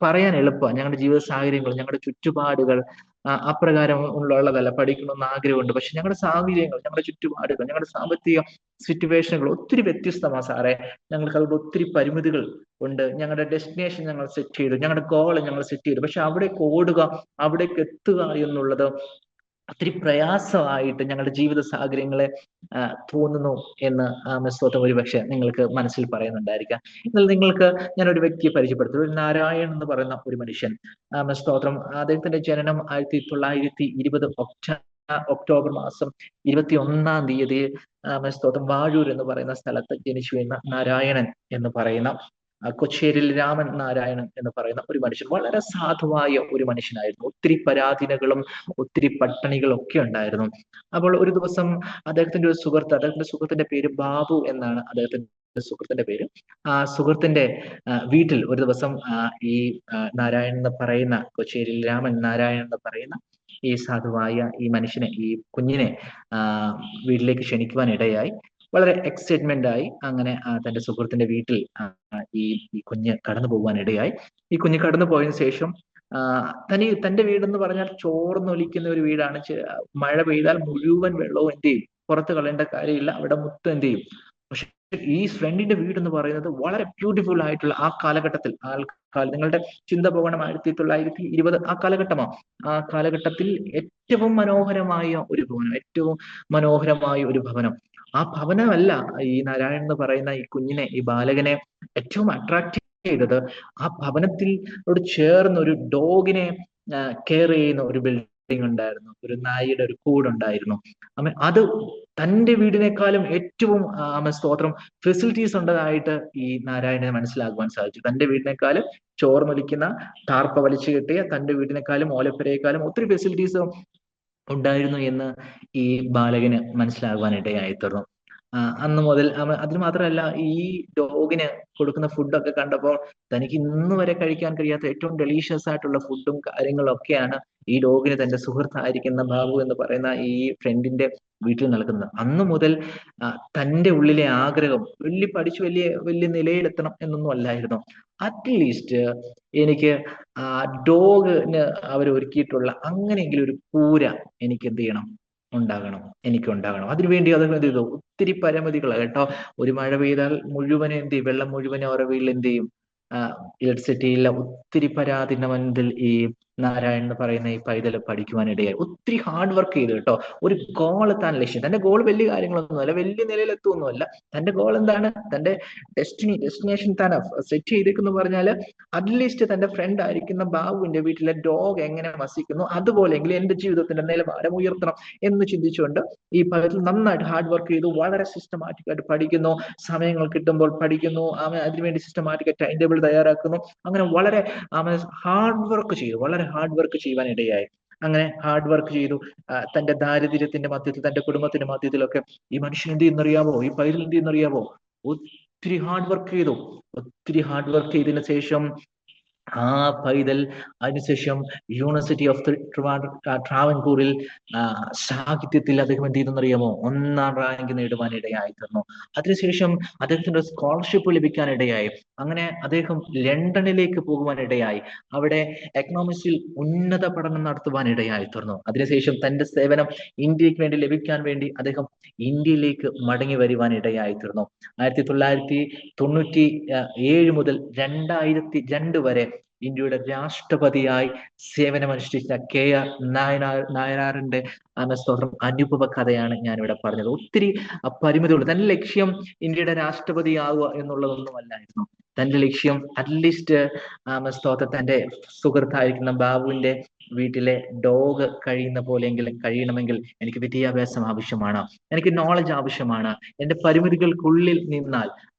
പറയാൻ എളുപ്പമാണ്. ഞങ്ങളുടെ ജീവിത സാഹചര്യങ്ങൾ, ഞങ്ങളുടെ ചുറ്റുപാടുകൾ അപ്രകാരം ഉള്ളതല്ല. പഠിക്കണമെന്ന് ആഗ്രഹമുണ്ട്, പക്ഷെ ഞങ്ങളുടെ സാഹചര്യങ്ങൾ, ഞങ്ങളുടെ ചുറ്റുപാടുകൾ, ഞങ്ങളുടെ സാമ്പത്തിക സിറ്റുവേഷനുകൾ ഒത്തിരി വ്യത്യസ്തമാണ് സാറേ. ഞങ്ങൾക്ക് അതുകൊണ്ട് ഒത്തിരി പരിമിതികൾ ഉണ്ട്. ഞങ്ങളുടെ ഡെസ്റ്റിനേഷൻ ഞങ്ങൾ സെറ്റ് ചെയ്തു, ഞങ്ങളുടെ ഗോൾ ഞങ്ങൾ സെറ്റ് ചെയ്തു, പക്ഷെ അവിടേക്ക് ഓടുക, അവിടേക്ക് എത്തുക എന്നുള്ളത് ഒത്തിരി പ്രയാസമായിട്ട് ഞങ്ങളുടെ ജീവിത സാഹചര്യങ്ങളെ തോന്നുന്നു എന്ന് സ്തോത്രം ഒരുപക്ഷെ നിങ്ങൾക്ക് മനസ്സിൽ പറയുന്നുണ്ടായിരിക്കാം. എന്നാൽ നിങ്ങൾക്ക് ഞാനൊരു വ്യക്തിയെ പരിചയപ്പെടുത്തും. ഒരു നാരായൺ എന്ന് പറയുന്ന ഒരു മനുഷ്യൻ, സ്തോത്രം, അദ്ദേഹത്തിന്റെ ജനനം 1920 ഒക്ടോബർ മാസം 21 സ്തോത്രം വാഴൂർ എന്ന് പറയുന്ന സ്ഥലത്ത് ജനിച്ചു വീണ നാരായണൻ എന്ന് പറയുന്ന, കൊച്ചേരിൽ രാമൻ നാരായണൻ എന്ന് പറയുന്ന ഒരു മനുഷ്യൻ, വളരെ സാധുവായ ഒരു മനുഷ്യനായിരുന്നു. ഒത്തിരി പരാധീനകളും ഒത്തിരി പട്ടണികളും ഒക്കെ ഉണ്ടായിരുന്നു. അപ്പോൾ ഒരു ദിവസം അദ്ദേഹത്തിന്റെ സുഹൃത്തിന്റെ പേര് ബാബു എന്നാണ്. അദ്ദേഹത്തിന്റെ സുഹൃത്തിന്റെ പേര്. ആ സുഹൃത്തിന്റെ വീട്ടിൽ ഒരു ദിവസം ഈ നാരായണൻ എന്ന് പറയുന്ന, കൊച്ചേരിൽ രാമൻ നാരായണൻ എന്ന് പറയുന്ന ഈ സാധുവായ ഈ മനുഷ്യനെ, ഈ കുഞ്ഞിനെ വീട്ടിലേക്ക് ക്ഷണിക്കുവാൻ ഇടയായി. വളരെ എക്സൈറ്റ്മെന്റ് ആയി. അങ്ങനെ തന്റെ സുഹൃത്തിന്റെ വീട്ടിൽ ഈ കുഞ്ഞ് കടന്നു പോകുവാൻ ഇടയായി. ഈ കുഞ്ഞ് കടന്നു പോയതിനു ശേഷം തന്റെ വീടെന്ന് പറഞ്ഞാൽ ചോർന്നൊലിക്കുന്ന ഒരു വീടാണ്. മഴ പെയ്താൽ മുഴുവൻ വെള്ളവും എന്ത് ചെയ്യും? പുറത്ത് കളയേണ്ട കാര്യമില്ല, അവിടെ മൊത്തം എന്ത് ചെയ്യും? പക്ഷെ ഈ ഫ്രണ്ടിന്റെ വീട് എന്ന് പറയുന്നത് വളരെ ബ്യൂട്ടിഫുൾ ആയിട്ടുള്ള, ആ കാലഘട്ടത്തിൽ നിങ്ങളുടെ ചിന്ത പോകണം 1920 ആ കാലഘട്ടമാണ്. ആ കാലഘട്ടത്തിൽ ഏറ്റവും മനോഹരമായ ഒരു ഭവനം. ആ ഭവനമല്ല ഈ നാരായണൻ എന്ന് പറയുന്ന ഈ കുഞ്ഞിനെ, ഈ ബാലകനെ ഏറ്റവും അട്രാക്ട് ചെയ്തത്, ആ ഭവനത്തിനോട് ചേർന്ന് ഒരു ഡോഗിനെ കെയർ ചെയ്യുന്ന ഒരു ബിൽഡിംഗ് ഉണ്ടായിരുന്നു, ഒരു നായയുടെ ഒരു കൂടുണ്ടായിരുന്നു. അത് തന്റെ വീടിനേക്കാളും ഏറ്റവും സ്തോത്രം ഫെസിലിറ്റീസ് ഉള്ളതായിട്ട് ഈ നാരായണനെ മനസ്സിലാക്കുവാൻ സാധിച്ചു. തന്റെ വീടിനേക്കാളും ചോർന്നൊലിക്കുന്ന ടാർപ്പ വലിച്ചു കെട്ടിയ തന്റെ വീടിനേക്കാളും ഓലപ്പുരയെക്കാളും ഒത്തിരി ഫെസിലിറ്റീസ് ഉണ്ടായിരുന്നു എന്ന് ഈ ബാലകന് മനസ്സിലാകുവാൻ ഇടയായി തീർന്നു. അന്ന് മുതൽ അതിന് മാത്രമല്ല, ഈ ഡോഗിന് കൊടുക്കുന്ന ഫുഡൊക്കെ കണ്ടപ്പോൾ തനിക്ക് ഇന്ന് വരെ കഴിക്കാൻ കഴിയാത്ത ഏറ്റവും ഡെലീഷ്യസ് ആയിട്ടുള്ള ഫുഡും കാര്യങ്ങളും ഒക്കെയാണ് ഈ ഡോഗിന് തന്റെ സുഹൃത്തായിരിക്കുന്ന ബാബു എന്ന് പറയുന്ന ഈ ഫ്രണ്ടിന്റെ വീട്ടിൽ നൽകുന്നത്. അന്ന് മുതൽ തന്റെ ഉള്ളിലെ ആഗ്രഹം പഠിച്ചു വലിയ നിലയിലെത്തണം എന്നൊന്നും അല്ലായിരുന്നു. അറ്റ്ലീസ്റ്റ് എനിക്ക് ഡോഗിന് അവർ ഒരുക്കിയിട്ടുള്ള അങ്ങനെയെങ്കിലും ഒരു കൂര എനിക്ക് എന്ത് ചെയ്യണം? എനിക്കുണ്ടാകണം. അതിനുവേണ്ടി അത് എന്ത് ചെയ്തു? ഒത്തിരി പരിമിതികൾ കേട്ടോ. ഒരു മഴ പെയ്താൽ മുഴുവൻ എന്ത് ചെയ്യും? വെള്ളം മുഴുവൻ അവരുടെ വീട്ടിൽ എന്ത് ചെയ്യും? ഇലക്ട്രിസിറ്റി ഇല്ല. ഒത്തിരി പരാതിന്റെ മുൻപിൽ ഈ നാരായൺ എന്ന് പറയുന്ന ഈ പൈതൽ പഠിക്കുവാനിടയായി. ഒത്തിരി ഹാർഡ് വർക്ക് ചെയ്തു കേട്ടോ. ഒരു ഗോൾ താൻ ലക്ഷ്യം, തന്റെ ഗോൾ വലിയ കാര്യങ്ങളൊന്നുമല്ല, വലിയ നിലയിലെത്തുമൊന്നുമല്ല. തന്റെ ഗോൾ എന്താണ്? തന്റെ ഡെസ്റ്റിനേഷൻ താൻ സെറ്റ് ചെയ്തേക്കെന്ന് പറഞ്ഞാൽ അറ്റ്ലീസ്റ്റ് തന്റെ ഫ്രണ്ട് ആയിരിക്കുന്ന ബാബുവിന്റെ വീട്ടിലെ ഡോഗ് എങ്ങനെ വസിക്കുന്നു അതുപോലെയെങ്കിലും എന്റെ ജീവിതത്തിന്റെ നിലവാരം ഉയർത്തണം എന്ന് ചിന്തിച്ചുകൊണ്ട് ഈ പൈതൽ നന്നായിട്ട് ഹാർഡ് വർക്ക് ചെയ്തു. വളരെ സിസ്റ്റമാറ്റിക് ആയിട്ട് പഠിക്കുന്നു, സമയങ്ങൾ കിട്ടുമ്പോൾ പഠിക്കുന്നു, അതിനുവേണ്ടി സിസ്റ്റമാറ്റിക് ടൈം ടേബിൾ തയ്യാറാക്കുന്നു. അങ്ങനെ വളരെ ഹാർഡ് വർക്ക് ചെയ്തു, വളരെ ഹാർഡ് വർക്ക് ചെയ്യുവാൻ ഇടയായി. അങ്ങനെ ഹാർഡ് വർക്ക് ചെയ്തു. തന്റെ ദാരിദ്ര്യത്തിന്റെ മധ്യത്തിൽ, തന്റെ കുടുംബത്തിന്റെ മധ്യത്തിലൊക്കെ ഈ മനുഷ്യൻ എന്ത് ചെയ്യുന്നറിയാമോ? ഈ പൈതൽ എന്ത് ചെയ്യുന്നറിയാമോ? ഒത്തിരി ഹാർഡ് വർക്ക് ചെയ്തു. ഒത്തിരി ഹാർഡ് വർക്ക് ചെയ്തതിനു ശേഷം ആ പൈതൽ അതിനുശേഷം യൂണിവേഴ്സിറ്റി ഓഫ് ട്രാവൻകൂറിൽ സാഹിത്യത്തിൽ അദ്ദേഹം എന്ത് ചെയ്തെന്നറിയാമോ? 1ാം റാങ്ക് നേടുവാൻ ഇടയായി തീർന്നു. അതിനുശേഷം അദ്ദേഹത്തിന് സ്കോളർഷിപ്പ് ലഭിക്കാനിടയായി. അങ്ങനെ അദ്ദേഹം ലണ്ടനിലേക്ക് പോകുവാൻ ഇടയായി. അവിടെ എക്കണോമിക്സിൽ ഉന്നത പഠനം നടത്തുവാൻ ഇടയായി തീർന്നു. അതിനുശേഷം തന്റെ സേവനം ഇന്ത്യക്ക് വേണ്ടി ലഭിക്കാൻ വേണ്ടി അദ്ദേഹം ഇന്ത്യയിലേക്ക് മടങ്ങി വരുവാൻ ഇടയായി തീർന്നു. 1997 മുതൽ 2002 വരെ ഇന്ത്യയുടെ രാഷ്ട്രപതിയായി സേവനമനുഷ്ഠിച്ച KR നായനാറിന്റെ സ്തോത്രം അനുഭവ കഥയാണ് ഞാനിവിടെ പറഞ്ഞത്. ഒത്തിരി പരിമിതികൾ. തന്റെ ലക്ഷ്യം ഇന്ത്യയുടെ രാഷ്ട്രപതിയാവുക എന്നുള്ളതൊന്നുമല്ലായിരുന്നു. തന്റെ ലക്ഷ്യം അറ്റ്ലീസ്റ്റ് സ്തോത്രം തന്റെ സുഹൃത്തായിരിക്കുന്ന ബാബുവിന്റെ വീട്ടിലെ ഡോഗ് കഴിയുന്ന പോലെയെങ്കിലും കഴിയണമെങ്കിൽ എനിക്ക് വിദ്യാഭ്യാസം ആവശ്യമാണ്, എനിക്ക് നോളജ് ആവശ്യമാണ്. എന്റെ പരിമിതികൾക്കുള്ളിൽ നിന്നാൽ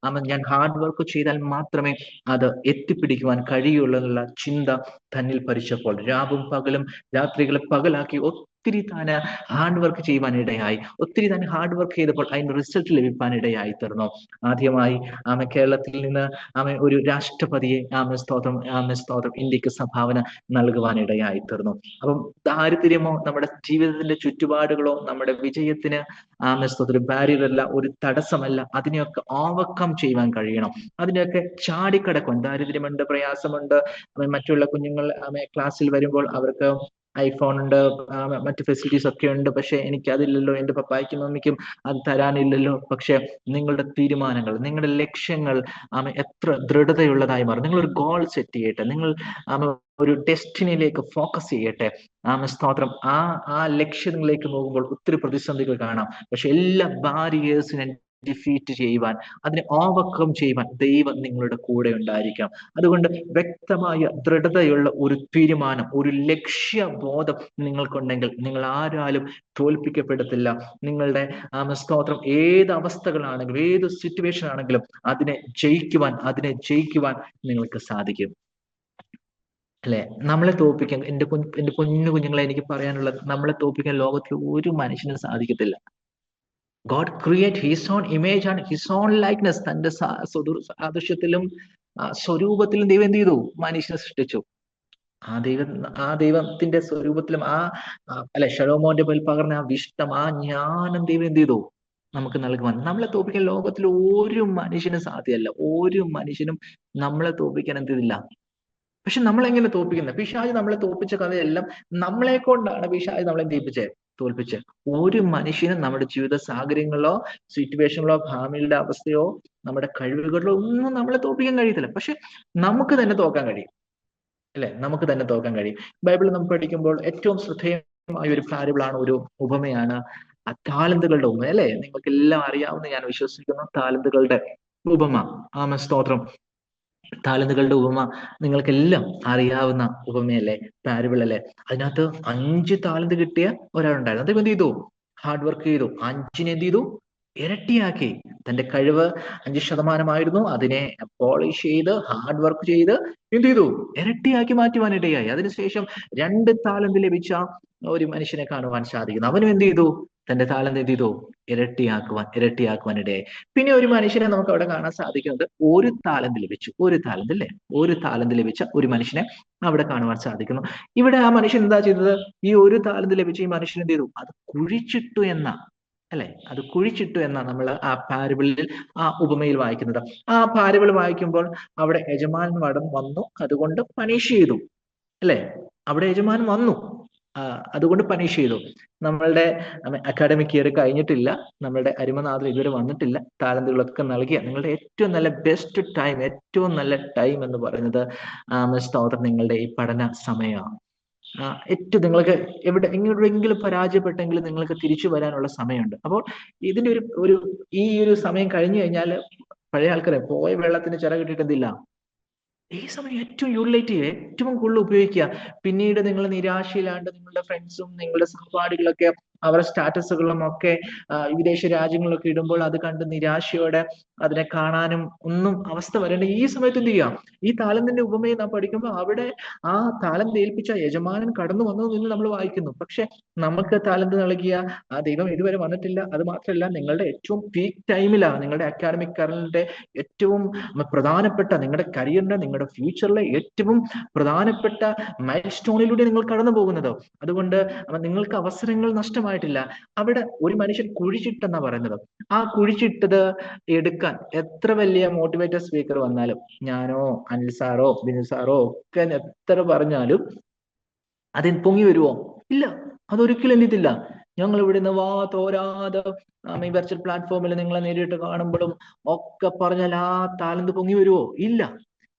ഞാൻ ഹാർഡ് വർക്ക് ചെയ്താൽ മാത്രമേ അത് എത്തിപ്പിടിക്കുവാൻ കഴിയുള്ളൂ എന്നുള്ള ചിന്ത തന്നിൽ ഭരിച്ചപ്പോൾ രാവും പകലും രാത്രികളെ പകലാക്കി ഒത്തിരി താൻ ഹാർഡ് വർക്ക് ചെയ്യുവാൻ ഇടയായി. ഒത്തിരി താൻ ഹാർഡ് വർക്ക് ചെയ്തപ്പോൾ അതിന്റെ റിസൾട്ട് ലഭിക്കാൻ ഇടയായി തീർന്നു. ആദ്യമായി കേരളത്തിൽ നിന്ന് ഒരു രാഷ്ട്രപതിയെ സ്തോത്രം ഇന്ത്യക്ക് സംഭാവന നൽകുവാൻ ഇടയായി തീർന്നു. അപ്പം ദാരിദ്ര്യമോ നമ്മുടെ ജീവിതത്തിന്റെ ചുറ്റുപാടുകളോ നമ്മുടെ വിജയത്തിന് സ്തോത്രം ബാരിയർ അല്ല, ഒരു തടസ്സമല്ല. അതിനെയൊക്കെ ഓവർകം ചെയ്യുവാൻ കഴിയണം. അതിനെയൊക്കെ ചാടിക്കടക്കുവാൻ. ദാരിദ്ര്യമുണ്ട്, പ്രയാസമുണ്ട്. മറ്റുള്ള കുഞ്ഞുങ്ങൾ ക്ലാസ്സിൽ വരുമ്പോൾ അവർക്ക് ഐഫോൺ ഉണ്ട്, മറ്റു ഫെസിലിറ്റീസ് ഒക്കെ ഉണ്ട്. പക്ഷെ എനിക്ക് അതില്ലല്ലോ, എന്റെ പപ്പായ്ക്കും മമ്മിക്കും അത് തരാനില്ലല്ലോ. പക്ഷെ നിങ്ങളുടെ തീരുമാനങ്ങൾ, നിങ്ങളുടെ ലക്ഷ്യങ്ങൾ എത്ര ദൃഢതയുള്ളതായി മാറും. നിങ്ങൾ ഒരു ഗോൾ സെറ്റ് ചെയ്യട്ടെ, നിങ്ങൾ ഒരു ഡെസ്റ്റിനിയിലേക്ക് ഫോക്കസ് ചെയ്യട്ടെ. സ്തോത്രം. ആ ലക്ഷ്യങ്ങളിലേക്ക് പോകുമ്പോൾ ഒത്തിരി പ്രതിസന്ധികൾ കാണാം. പക്ഷെ എല്ലാ ബാരിയേഴ്സിനെ ഡിഫീറ്റ് ചെയ്യുവാൻ, അതിനെ ഓവർകം ചെയ്യുവാൻ ദൈവം നിങ്ങളുടെ കൂടെ ഉണ്ടായിരിക്കാം. അതുകൊണ്ട് വ്യക്തമായ ദൃഢതയുള്ള ഒരു തീരുമാനം, ഒരു ലക്ഷ്യബോധം നിങ്ങൾക്കുണ്ടെങ്കിൽ നിങ്ങൾ ആരാലും തോൽപ്പിക്കപ്പെടത്തില്ല. നിങ്ങളുടെ സ്തോത്രം ഏത് അവസ്ഥകളാണെങ്കിലും ഏത് സിറ്റുവേഷൻ ആണെങ്കിലും അതിനെ ജയിക്കുവാൻ നിങ്ങൾക്ക് സാധിക്കും. അല്ലെ? നമ്മളെ തോൽപ്പിക്കാൻ, എന്റെ കുഞ്ഞു കുഞ്ഞുങ്ങളെ എനിക്ക് പറയാനുള്ളത്, നമ്മളെ തോൽപ്പിക്കാൻ ലോകത്തിൽ ഒരു മനുഷ്യനും സാധിക്കത്തില്ല. God create his own image and his own likeness. തന്റെ സാദൃശ്യത്തിലും സ്വരൂപത്തിലും ദൈവം എന്ത് ചെയ്തു? മനുഷ്യനെ സൃഷ്ടിച്ചു. ആ ദൈവത്തിന്റെ സ്വരൂപത്തിലും അല്ലെ ശലോമോന്റെ മേൽ പകർന്ന ആ വിഷ്ടം, ആ ജ്ഞാനം ദൈവം എന്ത് ചെയ്തു? നമുക്ക് നൽകുവാൻ. നമ്മളെ തോൽപ്പിക്കാൻ ലോകത്തിൽ ഒരു മനുഷ്യനും സാധ്യമല്ല. ഒരു മനുഷ്യനും നമ്മളെ തോൽപ്പിക്കാൻ എന്ത് ചെയ്തില്ല. പക്ഷെ നമ്മളെങ്ങനെ തോൽപ്പിക്കുന്നത്? പിശാച് നമ്മളെ തോൽപ്പിച്ച കഥയെല്ലാം നമ്മളെ കൊണ്ടാണ് പിശാച് നമ്മളെ തോൽപ്പിച്ച്. ഒരു മനുഷ്യനും നമ്മുടെ ജീവിത സാഹചര്യങ്ങളോ സിറ്റുവേഷനുകളോ ഫാമിലിയുടെ അവസ്ഥയോ നമ്മുടെ കഴിവുകളോ ഒന്നും നമ്മളെ തോൽപ്പിക്കാൻ കഴിയത്തില്ല. പക്ഷെ നമുക്ക് തന്നെ തോക്കാൻ കഴിയും. അല്ലെ? നമുക്ക് തന്നെ തോക്കാൻ കഴിയും. ബൈബിളിൽ നമ്മൾ പഠിക്കുമ്പോൾ ഏറ്റവും ശ്രദ്ധേയമായ ഒരു പാരബിളാണ്, ഒരു ഉപമയാണ് താലന്തുകളുടെ ഉപമ. അല്ലെ? നിങ്ങൾക്ക് എല്ലാം അറിയാവുന്ന ഞാൻ വിശ്വസിക്കുന്നു താലന്തുകളുടെ ഉപമ. സ്തോത്രം. താലന്തുകളുടെ ഉപമ നിങ്ങൾക്കെല്ലാം അറിയാവുന്ന ഉപമയല്ലേ, പാരബിൾ അല്ലേ? അതിനകത്ത് 5 താലന്ത് കിട്ടിയ ഒരാളുണ്ടായിരുന്നു. അദ്ദേഹം എന്ത് ചെയ്തു? ഹാർഡ് വർക്ക് ചെയ്തു. 5 എന്ത് ചെയ്തു? ഇരട്ടിയാക്കി. തന്റെ കഴിവ് 5% അതിനെ പോളിഷ് ചെയ്ത് ഹാർഡ് വർക്ക് ചെയ്ത് എന്ത് ചെയ്തു? ഇരട്ടിയാക്കി മാറ്റുവാനിടയായി. അതിനുശേഷം 2 താലന്ത് ലഭിച്ച ഒരു മനുഷ്യനെ കാണുവാൻ സാധിക്കുന്നു. അവനും എന്ത് ചെയ്തു? തന്റെ താലന്ത് എന്ത് ചെയ്തു? ഇരട്ടിയാക്കുവാനിടയായി. പിന്നെ ഒരു മനുഷ്യനെ നമുക്ക് അവിടെ കാണാൻ സാധിക്കുന്നത് 1 താലന്ത് ലഭിച്ചു. 1 താലന്ത് അല്ലേ? 1 താലന്ത് ലഭിച്ച ഒരു മനുഷ്യനെ അവിടെ കാണുവാൻ സാധിക്കുന്നു. ഇവിടെ ആ മനുഷ്യൻ എന്താ ചെയ്തത്? ഈ 1 താലന്ത് ലഭിച്ച ഈ മനുഷ്യൻ എന്ത് ചെയ്തു? അത് കുഴിച്ചിട്ടു എന്ന നമ്മൾ ആ പാരബിളിൽ, ആ ഉപമയിൽ വായിക്കുന്നത്. ആ പാരബിൾ വായിക്കുമ്പോൾ അവിടെ യജമാനൻ വന്നു, അതുകൊണ്ട് പണിഷ് ചെയ്തു. അല്ലെ? അവിടെ യജമാനൻ വന്നു, അതുകൊണ്ട് പണിഷ് ചെയ്തു. നമ്മളുടെ അക്കാഡമിക് ഇയർ കഴിഞ്ഞിട്ടില്ല, നമ്മളുടെ അരിമനാഥൻ ഇതുവരെ വന്നിട്ടില്ല. താലന്തുകളൊക്കെ നൽകിയ നിങ്ങളുടെ ഏറ്റവും നല്ല ബെസ്റ്റ് ടൈം, ഏറ്റവും നല്ല ടൈം എന്ന് പറയുന്നത് സ്തോത്രം നിങ്ങളുടെ ഈ പഠന സമയമാണ്. ഏറ്റവും നിങ്ങൾക്ക് എവിടെയെങ്കിലും പരാജയപ്പെട്ടെങ്കിൽ നിങ്ങൾക്ക് തിരിച്ചു വരാനുള്ള സമയമുണ്ട്. അപ്പോൾ ഇതിന്റെ ഈ ഒരു സമയം കഴിഞ്ഞു കഴിഞ്ഞാൽ പഴയ ആൾക്കാരെ പോയ വെള്ളത്തിന് ചിറ കിട്ടിയിട്ട് എന്തില്ല, ഈ സമയം ഏറ്റവും യൂട്ടിലൈറ്റ് ചെയ്യുക, ഏറ്റവും കൂടുതൽ ഉപയോഗിക്കുക. പിന്നീട് നിങ്ങൾ നിരാശയിലാണ്ട് നിങ്ങളുടെ ഫ്രണ്ട്സും നിങ്ങളുടെ സഹപാഠികളൊക്കെ അവരുടെ സ്റ്റാറ്റസുകളും ഒക്കെ വിദേശ രാജ്യങ്ങളിലൊക്കെ ഇടുമ്പോൾ അത് കണ്ട് നിരാശയോടെ അതിനെ കാണാനും ഒന്നും അവസ്ഥ വരേണ്ട ഈ സമയത്ത് എന്ത് ചെയ്യാം, ഈ താലന്തിന്റെ ഉപമയെ നാം പഠിക്കുമ്പോൾ അവിടെ ആ താലന്ത് ഏൽപ്പിച്ച യജമാനൻ കടന്നു വന്നു എന്ന് നമ്മൾ വായിക്കുന്നു. പക്ഷെ നമുക്ക് താലന്ത് നൽകിയ ആ ദൈവം ഇതുവരെ വന്നിട്ടില്ല. അത് മാത്രമല്ല, നിങ്ങളുടെ ഏറ്റവും പീക്ക് ടൈമിലാണ്, നിങ്ങളുടെ അക്കാഡമിക് കറലിന്റെ ഏറ്റവും പ്രധാനപ്പെട്ട, നിങ്ങളുടെ കരിയറിന്റെ നിങ്ങളുടെ ഫ്യൂച്ചറിലെ ഏറ്റവും പ്രധാനപ്പെട്ട മൈൽ സ്റ്റോണിലൂടെ നിങ്ങൾ കടന്നു പോകുന്നത്. അതുകൊണ്ട് നിങ്ങൾക്ക് അവസരങ്ങൾ നഷ്ടമായിട്ടില്ല. അവിടെ ഒരു മനുഷ്യൻ കുഴിച്ചിട്ടെന്നാ പറയുന്നത്. ആ കുഴിച്ചിട്ടത് എടുക്കാൻ എത്ര വലിയ മോട്ടിവേറ്റർ സ്പീക്കർ വന്നാലും, ഞാനോ അനിൽ സാറോ ബിനു സാറോ ഒക്കെ എത്ര പറഞ്ഞാലും അതിന് പൊങ്ങി വരുമോ? ഇല്ല, അതൊരിക്കലും എന്ത് ചെയ്തില്ല. ഞങ്ങൾ ഇവിടുന്ന് വാ തോരാതെ ഈ വെർച്വൽ പ്ലാറ്റ്ഫോമിൽ നിങ്ങളെ നേരിട്ട് കാണുമ്പോഴും ഒക്കെ പറഞ്ഞാൽ ആ താലന്ത് പൊങ്ങി വരുമോ? ഇല്ല.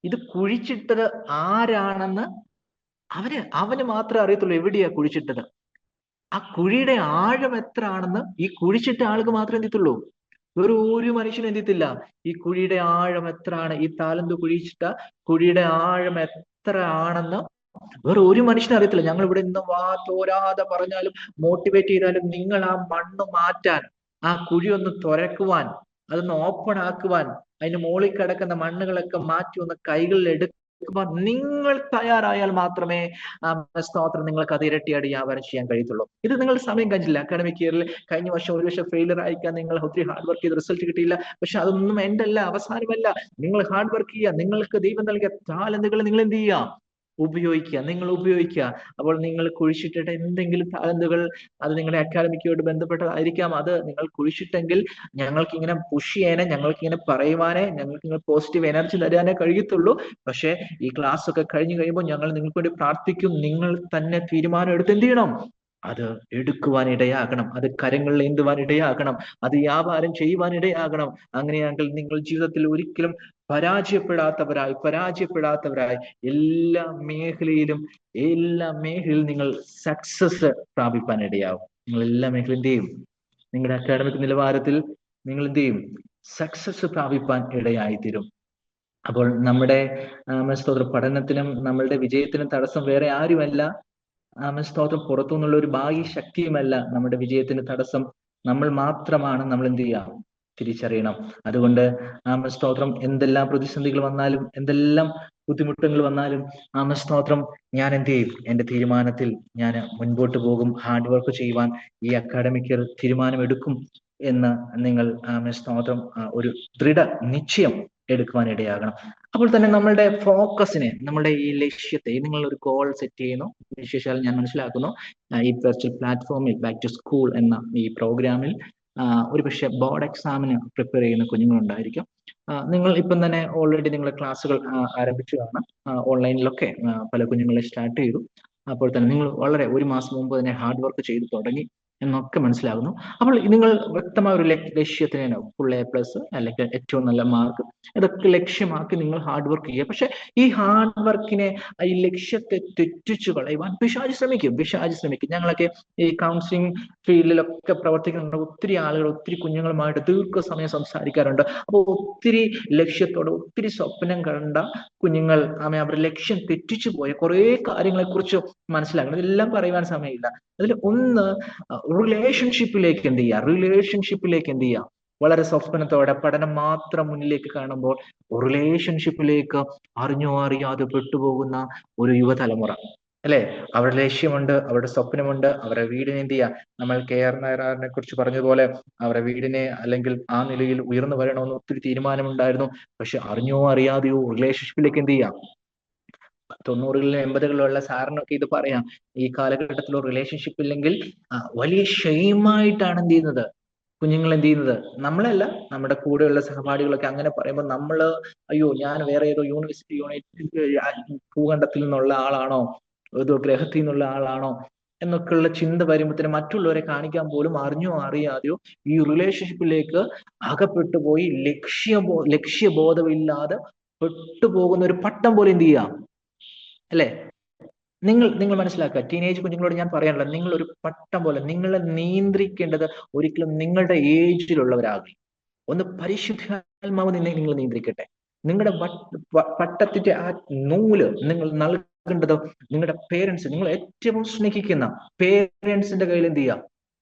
ഇത് കുഴിച്ചിട്ടത് ആരാണെന്ന് അവന് മാത്രമേ അറിയത്തുള്ളൂ. എവിടെയാ കുഴിച്ചിട്ടത്, ആ കുഴിയുടെ ആഴം എത്ര ആണെന്ന് ഈ കുഴിച്ചിട്ട ആൾക്ക് മാത്രമേ എന്തിത്തുള്ളൂ. വേറെ ഒരു മനുഷ്യനും എന്തിത്തില്ല ഈ കുഴിയുടെ ആഴം എത്ര ആണ്, ഈ താലന്ത് കുഴിച്ചിട്ട കുഴിയുടെ ആഴം എത്ര ആണെന്ന് വേറെ ഒരു മനുഷ്യനും അറിയത്തില്ല. ഞങ്ങൾ ഇവിടെ ഇന്ന് വാ തോരാതെ പറഞ്ഞാലും മോട്ടിവേറ്റ് ചെയ്താലും നിങ്ങൾ ആ മണ്ണ് മാറ്റാൻ, ആ കുഴി ഒന്ന് തുരക്കുവാൻ, അതൊന്ന് ഓപ്പൺ ആക്കുവാൻ, അതിന് മുകളിൽ കിടക്കുന്ന മണ്ണുകളൊക്കെ മാറ്റി ഒന്ന് കൈകളിൽ എടുക്കുവാൻ നിങ്ങൾ തയ്യാറായാൽ മാത്രമേ സ്തോത്രം നിങ്ങൾക്ക് അത് ഇരട്ടിയാടി വ്യാപാരം ചെയ്യാൻ കഴിയത്തുള്ളൂ. ഇത് നിങ്ങൾ സമയം കഴിഞ്ഞില്ല. അക്കാഡമിക് ഇയറിൽ കഴിഞ്ഞ വർഷം ഒരു വർഷം ഫെയിലർ ആയിക്കാൻ നിങ്ങൾ ഒത്തിരി ഹാർഡ് വർക്ക് ചെയ്ത് റിസൾട്ട് കിട്ടിയില്ല. പക്ഷെ അതൊന്നും എന്റെ അല്ല, അവസാനമല്ല. നിങ്ങൾ ഹാർഡ് വർക്ക് ചെയ്യുക. നിങ്ങൾക്ക് ദൈവം നൽകിയ ടാലന്റുകൾ നിങ്ങൾ എന്ത് ചെയ്യുക, ഉപയോഗിക്കുക. നിങ്ങൾ ഉപയോഗിക്കുക. അപ്പോൾ നിങ്ങൾ കുഴിച്ചിട്ടിട്ട് എന്തെങ്കിലും ടാലന്റുകൾ, അത് നിങ്ങളുടെ അക്കാഡമിക്കുമായിട്ട് ബന്ധപ്പെട്ടതായിരിക്കാം. അത് നിങ്ങൾ കുഴിച്ചിട്ടെങ്കിൽ ഞങ്ങൾക്ക് ഇങ്ങനെ പുഷ് ചെയ്യാനേ, ഞങ്ങൾക്ക് ഇങ്ങനെ പറയുവാനേ, ഞങ്ങൾക്ക് ഇങ്ങനെ പോസിറ്റീവ് എനർജി തരാനേ കഴിയത്തുള്ളൂ. പക്ഷെ ഈ ക്ലാസ് ഒക്കെ കഴിഞ്ഞു കഴിയുമ്പോൾ ഞങ്ങൾ നിങ്ങൾക്ക് വേണ്ടി പ്രാർത്ഥിക്കും. നിങ്ങൾ തന്നെ തീരുമാനം എടുത്ത് എന്ത് ചെയ്യണം, അത് എടുക്കുവാൻ ഇടയാകണം, അത് കരങ്ങളിൽ ഏന്തുവാൻ ഇടയാകണം, അത് വ്യാപാരം ചെയ്യുവാൻ ഇടയാകണം. അങ്ങനെയാണെങ്കിൽ നിങ്ങൾ ജീവിതത്തിൽ ഒരിക്കലും പരാജയപ്പെടാത്തവരായി എല്ലാ മേഖലയിലും നിങ്ങൾ സക്സസ് പ്രാപിപ്പാൻ ഇടയാകും. നിങ്ങൾ എല്ലാ മേഖലയും നിങ്ങളുടെ അക്കാഡമിക് നിലവാരത്തിൽ നിങ്ങൾ എന്ത് ചെയ്യും, സക്സസ് പ്രാപിപ്പാൻ ഇടയായിത്തീരും. അപ്പോൾ നമ്മുടെ സ്തോത്ര പഠനത്തിനും നമ്മളുടെ വിജയത്തിനും തടസ്സം വേറെ ആരുമല്ല. സ്തോത്രം പുറത്തു നിന്നുള്ള ഒരു ബാഹ്യ ശക്തിയുമല്ല നമ്മുടെ വിജയത്തിന് തടസ്സം. നമ്മൾ മാത്രമാണ്. നമ്മൾ എന്ത് ചെയ്യാം, തിരിച്ചറിയണം. അതുകൊണ്ട് സ്തോത്രം എന്തെല്ലാം പ്രതിസന്ധികൾ വന്നാലും, എന്തെല്ലാം ബുദ്ധിമുട്ടുകൾ വന്നാലും സ്തോത്രം ഞാൻ എന്ത് ചെയ്യും, എന്റെ തീരുമാനത്തിൽ ഞാൻ മുൻപോട്ട് പോകും. ഹാർഡ് വർക്ക് ചെയ്യുവാൻ ഈ അക്കാഡമിക് തീരുമാനം എടുക്കും എന്ന് നിങ്ങൾ സ്തോത്രം ഒരു ദൃഢ നിശ്ചയം എടുക്കുവാൻ ഇടയാകണം. അപ്പോൾ തന്നെ നമ്മളുടെ ഫോക്കസിനെ, നമ്മളുടെ ഈ ലക്ഷ്യത്തെ, നിങ്ങൾ ഒരു ഗോൾ സെറ്റ് ചെയ്യുന്നു, വിശേഷാൽ ഞാൻ മനസ്സിലാക്കുന്നു ഈ വെർച്വൽ പ്ലാറ്റ്ഫോമിൽ ബാക്ക് ടു സ്കൂൾ എന്ന ഈ പ്രോഗ്രാമിൽ ഒരു പക്ഷെ ബോർഡ് എക്സാമിന് പ്രിപ്പയർ ചെയ്യുന്ന കുഞ്ഞുങ്ങളുണ്ടായിരിക്കും. നിങ്ങൾ ഇപ്പം തന്നെ ഓൾറെഡി നിങ്ങളുടെ ക്ലാസ്സുകൾ ആരംഭിച്ചു കാണാം. ഓൺലൈനിലൊക്കെ പല കുഞ്ഞുങ്ങളെ സ്റ്റാർട്ട് ചെയ്തു. അപ്പോൾ തന്നെ നിങ്ങൾ വളരെ ഒരു മാസം മുമ്പ് തന്നെ ഹാർഡ് വർക്ക് ചെയ്തു തുടങ്ങി എന്നൊക്കെ മനസ്സിലാകുന്നു. അപ്പോൾ നിങ്ങൾ വ്യക്തമായ ഒരു ലക്ഷ്യത്തിന് ഫുൾ A+ അല്ലെങ്കിൽ ഏറ്റവും നല്ല മാർക്ക്, ഇതൊക്കെ ലക്ഷ്യമാക്കി നിങ്ങൾ ഹാർഡ് വർക്ക് ചെയ്യുക. പക്ഷെ ഈ ഹാർഡ് വർക്കിനെ, ഈ ലക്ഷ്യത്തെ തെറ്റിച്ചു കളയുവാൻ പിശാച് ശ്രമിക്കും. ഞങ്ങളൊക്കെ ഈ കൗൺസിലിംഗ് ഫീൽഡിലൊക്കെ പ്രവർത്തിക്കുന്ന ഒത്തിരി ആളുകൾ, ഒത്തിരി കുഞ്ഞുങ്ങളുമായിട്ട് ദീർഘസമയം സംസാരിക്കാറുണ്ട്. അപ്പോൾ ഒത്തിരി ലക്ഷ്യത്തോടെ, ഒത്തിരി സ്വപ്നം കണ്ട കുഞ്ഞുങ്ങൾ അവരുടെ ലക്ഷ്യം തെറ്റിച്ചു പോയ കുറെ കാര്യങ്ങളെ കുറിച്ച് മനസ്സിലാക്കണം. ഇതെല്ലാം പറയുവാൻ സമയമില്ല. അതിൽ ഒന്ന്, റിലേഷൻഷിപ്പിലേക്ക് എന്ത് ചെയ്യുക, വളരെ സ്വപ്നത്തോടെ പഠനം മാത്രം മുന്നിലേക്ക് കാണുമ്പോൾ റിലേഷൻഷിപ്പിലേക്ക് അറിഞ്ഞോ അറിയാതെ പെട്ടുപോകുന്ന ഒരു യുവതലമുറ അല്ലെ. അവരുടെ ലക്ഷ്യമുണ്ട്, അവരുടെ സ്വപ്നമുണ്ട്, അവരുടെ വീടിനെ എന്ത് ചെയ്യുക, നമ്മൾ KR നായനാറിനെ കുറിച്ച് പറഞ്ഞതുപോലെ അവരുടെ വീടിനെ അല്ലെങ്കിൽ ആ നിലയിൽ ഉയർന്നു വരണമെന്ന് ഒത്തിരി തീരുമാനമുണ്ടായിരുന്നു. പക്ഷെ അറിഞ്ഞോ അറിയാതെയോ റിലേഷൻഷിപ്പിലേക്ക് എന്ത് ചെയ്യാം, 90കളിലും 80കളിലുള്ള സാറിനൊക്കെ ഇത് പറയാം. ഈ കാലഘട്ടത്തിൽ റിലേഷൻഷിപ്പ് ഇല്ലെങ്കിൽ വലിയ ഷെയിമായിട്ടാണ് എന്ത് ചെയ്യുന്നത്, കുഞ്ഞുങ്ങൾ എന്ത് ചെയ്യുന്നത്. നമ്മളല്ല, നമ്മുടെ കൂടെയുള്ള സഹപാഠികളൊക്കെ അങ്ങനെ പറയുമ്പോൾ നമ്മള് അയ്യോ ഞാൻ വേറെ ഏതോ ഭൂഖണ്ഡത്തിൽ നിന്നുള്ള ആളാണോ, ഏതോ ഗ്രഹത്തിൽ നിന്നുള്ള ആളാണോ എന്നൊക്കെയുള്ള ചിന്ത വരുമ്പോഴത്തേനും മറ്റുള്ളവരെ കാണിക്കാൻ പോലും അറിഞ്ഞോ അറിയാതെയോ ഈ റിലേഷൻഷിപ്പിലേക്ക് അകപ്പെട്ടു പോയി ലക്ഷ്യബോധമില്ലാതെ പെട്ടുപോകുന്ന ഒരു പട്ടം പോലെ എന്ത് ചെയ്യാം അല്ലെ. നിങ്ങൾ മനസ്സിലാക്കുക, ടീനേജ് കുഞ്ഞുങ്ങളോട് ഞാൻ പറയാനുള്ളത്, നിങ്ങൾ ഒരു പട്ടം പോലെ നിങ്ങളെ നിയന്ത്രിക്കേണ്ടത് ഒരിക്കലും നിങ്ങളുടെ ഏജിലുള്ളവരാകില്ല. ഒന്ന് പരിശുദ്ധാത്മാവ് നിങ്ങൾ നിയന്ത്രിക്കട്ടെ. നിങ്ങളുടെ പട്ടത്തിന്റെ ആ നൂല് നിങ്ങൾ നൽകേണ്ടത് നിങ്ങളുടെ പേരൻസ്, നിങ്ങൾ ഏറ്റവും സ്നേഹിക്കുന്ന പേരൻസിന്റെ കയ്യിൽ എന്ത് ചെയ്യുക?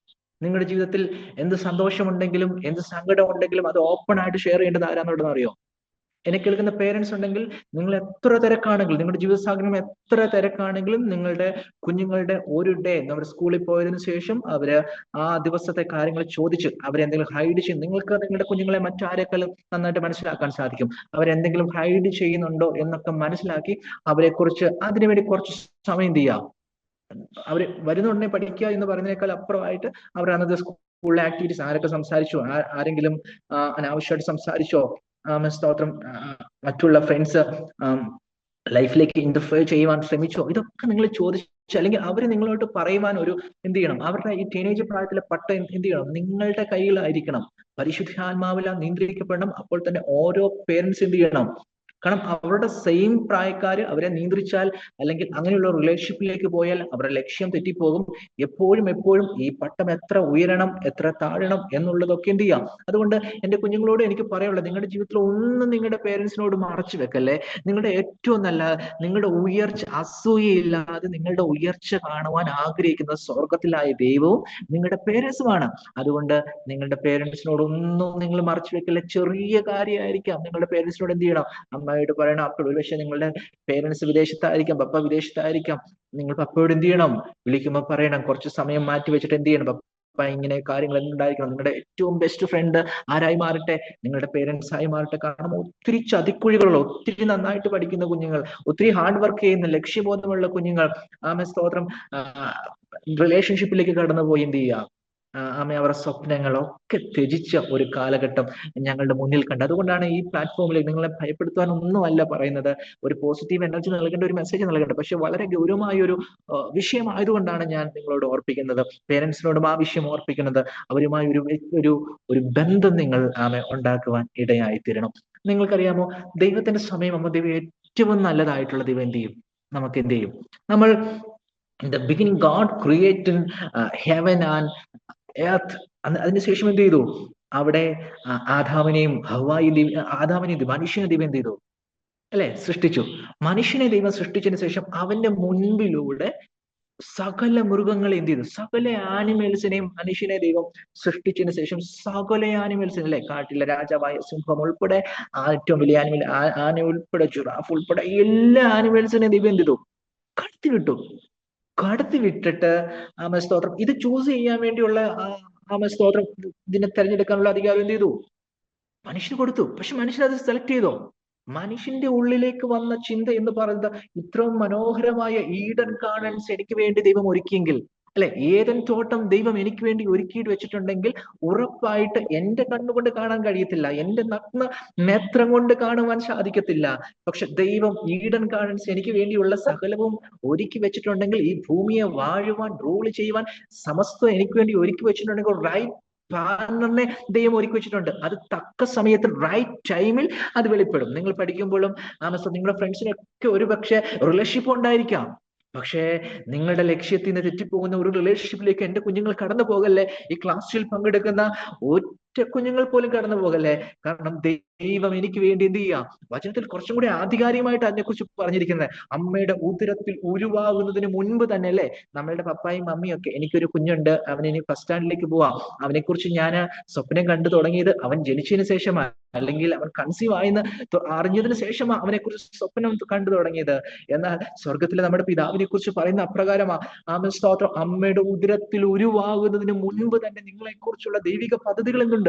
നിങ്ങളുടെ ജീവിതത്തിൽ എന്ത് സന്തോഷമുണ്ടെങ്കിലും എന്ത് സങ്കടം ഉണ്ടെങ്കിലും അത് ഓപ്പൺ ആയിട്ട് ഷെയർ ചെയ്യേണ്ടത് ആരാന്നുള്ളത് അറിയോ? എന്നെ കേൾക്കുന്ന പേരൻസ് ഉണ്ടെങ്കിൽ, നിങ്ങൾ എത്ര തിരക്കാണെങ്കിലും, നിങ്ങളുടെ ജീവിത സാഹചര്യം എത്ര തിരക്കാണെങ്കിലും, നിങ്ങളുടെ കുഞ്ഞുങ്ങളുടെ ഒരു ഡേ, നമ്മുടെ സ്കൂളിൽ പോയതിനു ശേഷം അവര് ആ ദിവസത്തെ കാര്യങ്ങൾ ചോദിച്ച് അവരെന്തെങ്കിലും ഹൈഡ് ചെയ്യും. നിങ്ങൾക്ക് നിങ്ങളുടെ കുഞ്ഞുങ്ങളെ മറ്റാരെക്കാളും നന്നായിട്ട് മനസ്സിലാക്കാൻ സാധിക്കും. അവരെന്തെങ്കിലും ഹൈഡ് ചെയ്യുന്നുണ്ടോ എന്നൊക്കെ മനസ്സിലാക്കി അവരെ കുറിച്ച് അതിനുവേണ്ടി കുറച്ച് സമയം എന്ത് ചെയ്യാം? അവര് വരുന്നുടനെ പഠിക്കുക എന്ന് പറയുന്നതിനേക്കാൾ അപ്പുറമായിട്ട് അവർ അന്നത്തെ സ്കൂളിലെ ആക്ടിവിറ്റീസ്, ആരൊക്കെ സംസാരിച്ചോ, ആരെങ്കിലും അനാവശ്യമായിട്ട് സംസാരിച്ചോ, സ്തോത്രം, മറ്റുള്ള ഫ്രണ്ട്സ് ലൈഫിലേക്ക് ഇന്റർഫിയർ ചെയ്യുവാൻ ശ്രമിച്ചോ, ഇതൊക്കെ നിങ്ങൾ ചോദിച്ചു, അല്ലെങ്കിൽ അവർ നിങ്ങളോട്ട് പറയുവാൻ ഒരു എന്ത് ചെയ്യണം? അവരുടെ ഈ ടീനേജ് പ്രായത്തിലെ എന്ത് ചെയ്യണം? നിങ്ങളുടെ കയ്യിലായിരിക്കണം. പരിശുദ്ധാത്മാവിലാ നിയന്ത്രിക്കപ്പെടണം. അപ്പോൾ തന്നെ ഓരോ പേരൻസ് എന്ത് ചെയ്യണം? കാരണം അവരുടെ സെയിം പ്രായക്കാര് അവരെ നിയന്ത്രിച്ചാൽ, അല്ലെങ്കിൽ അങ്ങനെയുള്ള റിലേഷൻഷിപ്പിലേക്ക് പോയാൽ അവരുടെ ലക്ഷ്യം തെറ്റിപ്പോകും. എപ്പോഴും ഈ പട്ടം എത്ര ഉയരണം, എത്ര താഴണം എന്നുള്ളതൊക്കെ എന്ത് ചെയ്യാം. അതുകൊണ്ട് എന്റെ കുഞ്ഞുങ്ങളോട് എനിക്ക് പറയാനുള്ളത്, നിങ്ങളുടെ ജീവിതത്തിൽ ഒന്നും നിങ്ങളുടെ പേരൻസിനോട് മറച്ചു വെക്കല്ലേ. നിങ്ങളുടെ ഏറ്റവും നല്ല, നിങ്ങളുടെ ഉയർച്ച, അസൂയയില്ലാതെ നിങ്ങളുടെ ഉയർച്ച കാണുവാൻ ആഗ്രഹിക്കുന്ന സ്വർഗത്തിലായ ദൈവവും നിങ്ങളുടെ പേരൻസുമാണ്. അതുകൊണ്ട് നിങ്ങളുടെ പേരൻസിനോടൊന്നും നിങ്ങൾ മറച്ചു വെക്കല്ലേ. ചെറിയ കാര്യമായിരിക്കാം. നിങ്ങളുടെ പേരൻസിനോട് എന്ത് ചെയ്യണം? അമ്മയോട് പറയണം. അപ്പോൾ ഒരുപക്ഷെ നിങ്ങളുടെ പേരൻസ് വിദേശത്തായിരിക്കാം, പപ്പ വിദേശത്തായിരിക്കാം. നിങ്ങൾ പപ്പയോട് എന്ത് ചെയ്യണം? വിളിക്കുമ്പോൾ പറയണം, കുറച്ച് സമയം മാറ്റി വെച്ചിട്ട് എന്ത് ചെയ്യണം? പപ്പ ഇങ്ങനെ കാര്യങ്ങൾ ഉണ്ടായിരിക്കണം. നിങ്ങളുടെ ഏറ്റവും ബെസ്റ്റ് ഫ്രണ്ട് ആരായി മാറട്ടെ? നിങ്ങളുടെ പേരൻസ് ആയി മാറട്ടെ. കാരണം ഒത്തിരി ചതിക്കുഴികളുള്ള, ഒത്തിരി നന്നായിട്ട് പഠിക്കുന്ന കുഞ്ഞുങ്ങൾ, ഒത്തിരി ഹാർഡ് വർക്ക് ചെയ്യുന്ന, ലക്ഷ്യബോധമുള്ള കുഞ്ഞുങ്ങൾ സ്തോത്രം റിലേഷൻഷിപ്പിലേക്ക് കടന്നുപോയി എന്ത് ചെയ്യുക? അവരുടെ സ്വപ്നങ്ങളൊക്കെ ത്യജിച്ച ഒരു കാലഘട്ടം ഞങ്ങളുടെ മുന്നിൽ കണ്ട്. അതുകൊണ്ടാണ് ഈ പ്ലാറ്റ്ഫോമിൽ നിങ്ങളെ ഭയപ്പെടുത്താനൊന്നുമല്ല പറയുന്നത്, ഒരു പോസിറ്റീവ് എനർജി നൽകേണ്ട, ഒരു മെസ്സേജ് നൽകേണ്ട. പക്ഷെ വളരെ ഗൗരവമായ ഒരു വിഷയമായതുകൊണ്ടാണ് ഞാൻ നിങ്ങളോട് ഓർപ്പിക്കുന്നത്, പേരൻസിനോടും ആ വിഷയം ഓർപ്പിക്കുന്നത്. അവരുമായി ഒരു ബന്ധം നിങ്ങൾ ഉണ്ടാക്കുവാൻ ഇടയായി തീരണം. നിങ്ങൾക്കറിയാമോ, ദൈവത്തിന്റെ സമയം ദൈവം ഏറ്റവും നല്ലതായിട്ടുള്ള ദൈവം എന്ത് ചെയ്യും? നമുക്ക് എന്ത് ചെയ്യും? നമ്മൾ in the beginning God created heaven and earth. അതിനുശേഷം എന്ത് ചെയ്തു? അവിടെ ആദാമിനെയും മനുഷ്യനെ ദൈവം എന്ത് ചെയ്തു? അല്ലെ, സൃഷ്ടിച്ചു. മനുഷ്യനെ ദൈവം സൃഷ്ടിച്ചതിന് ശേഷം അവന്റെ മുൻപിലൂടെ സകല മൃഗങ്ങളെ എന്ത് ചെയ്തു? സകല ആനിമൽസിനെയും മനുഷ്യനെ ദൈവം സൃഷ്ടിച്ചതിന് ശേഷം സകല ആനിമൽസിനെ, അല്ലെ, കാട്ടിലെ രാജാവായ സിംഹം ഉൾപ്പെടെ, ഏറ്റവും വലിയ ആന ഉൾപ്പെടെ, ജിറാഫ് ഉൾപ്പെടെ എല്ലാ ആനിമൽസിനെയും ദൈവം എന്ത് ചെയ്തു? കടത്തി വിട്ടിട്ട് സ്തോത്രം ഇത് ചൂസ് ചെയ്യാൻ വേണ്ടിയുള്ള സ്തോത്രം ഇതിനെ തെരഞ്ഞെടുക്കാനുള്ള അധികാരം എന്ത് ചെയ്തു? മനുഷ്യന് കൊടുത്തു. പക്ഷെ മനുഷ്യൻ അത് സെലക്ട് ചെയ്തോ? മനുഷ്യന്റെ ഉള്ളിലേക്ക് വന്ന ചിന്ത എന്ന് പറയുന്നത്, ഇത്രയും മനോഹരമായ ഈഡൻ ഗാർഡൻസ് എനിക്ക് വേണ്ടി ദൈവം ഒരുക്കിയെങ്കിൽ, അല്ലെ, ഏതൻ തോട്ടം ദൈവം എനിക്ക് വേണ്ടി ഒരുക്കിയിട്ട് വെച്ചിട്ടുണ്ടെങ്കിൽ, ഉറപ്പായിട്ട് എന്റെ കണ്ണുകൊണ്ട് കാണാൻ കഴിയത്തില്ല, എന്റെ നഗ്ന നേത്രം കൊണ്ട് കാണുവാൻ സാധിക്കത്തില്ല. പക്ഷെ ദൈവം ഈഡൻ ഗാർഡൻസ് എനിക്ക് വേണ്ടിയുള്ള സകലവും ഒരുക്കി വെച്ചിട്ടുണ്ടെങ്കിൽ, ഈ ഭൂമിയെ വാഴുവാൻ, റൂൾ ചെയ്യുവാൻ സമസ്തം എനിക്ക് വേണ്ടി ഒരുക്കി വെച്ചിട്ടുണ്ടെങ്കിൽ, റൈറ്റ് പാർട്ണറിനെ ദൈവം ഒരുക്കി വെച്ചിട്ടുണ്ട്. അത് തക്ക സമയത്ത് റൈറ്റ് ടൈമിൽ അത് വെളിപ്പെടും. നിങ്ങൾ പഠിക്കുമ്പോഴും നിങ്ങളുടെ ഫ്രണ്ട്സിനൊക്കെ ഒരു പക്ഷെ റിലേഷൻഷിപ്പ് ഉണ്ടായിരിക്കാം. പക്ഷേ നിങ്ങളുടെ ലക്ഷ്യത്തിൽ നിന്ന് തെറ്റിപ്പോകുന്ന ഒരു റിലേഷൻഷിപ്പിലേക്ക് എന്റെ കുഞ്ഞുങ്ങൾ കടന്നു പോകല്ലേ. ഈ ക്ലാസ്സിൽ പങ്കെടുക്കുന്ന ഒറ്റ കുഞ്ഞുങ്ങൾ പോലും കടന്നു പോകല്ലേ. കാരണം ദൈവം എനിക്ക് വേണ്ടി എന്ത് ചെയ്യാം? വചനത്തിൽ കുറച്ചും കൂടി ആധികാരികമായിട്ട് അതിനെക്കുറിച്ച് പറഞ്ഞിരിക്കുന്നത്, അമ്മയുടെ ഉദരത്തിൽ ഉരുവാകുന്നതിന് മുൻപ് തന്നെ, അല്ലെ, നമ്മളുടെ പപ്പായും മമ്മിയും ഒക്കെ, എനിക്കൊരു കുഞ്ഞുണ്ട്, അവനിനി ഫസ്റ്റ് സ്റ്റാൻഡിലേക്ക് പോവാം, അവനെ കുറിച്ച് ഞാൻ സ്വപ്നം കണ്ടു തുടങ്ങിയത് അവൻ ജനിച്ചതിന് ശേഷമാണ്, അല്ലെങ്കിൽ അവൻ കൺസീവ് ആയെന്ന് അറിഞ്ഞതിന് ശേഷമാണ് അവനെ കുറിച്ച് സ്വപ്നം കണ്ടു തുടങ്ങിയത്. എന്നാൽ സ്വർഗത്തിലെ നമ്മുടെ പിതാവിനെ കുറിച്ച് പറയുന്ന അപ്രകാരമാണ്. സ്തോത്രം, അമ്മയുടെ ഉദരത്തിൽ ഉരുവാകുന്നതിന് മുൻപ് തന്നെ നിങ്ങളെ കുറിച്ചുള്ള ദൈവിക പദ്ധതികൾ എന്തുണ്ട്?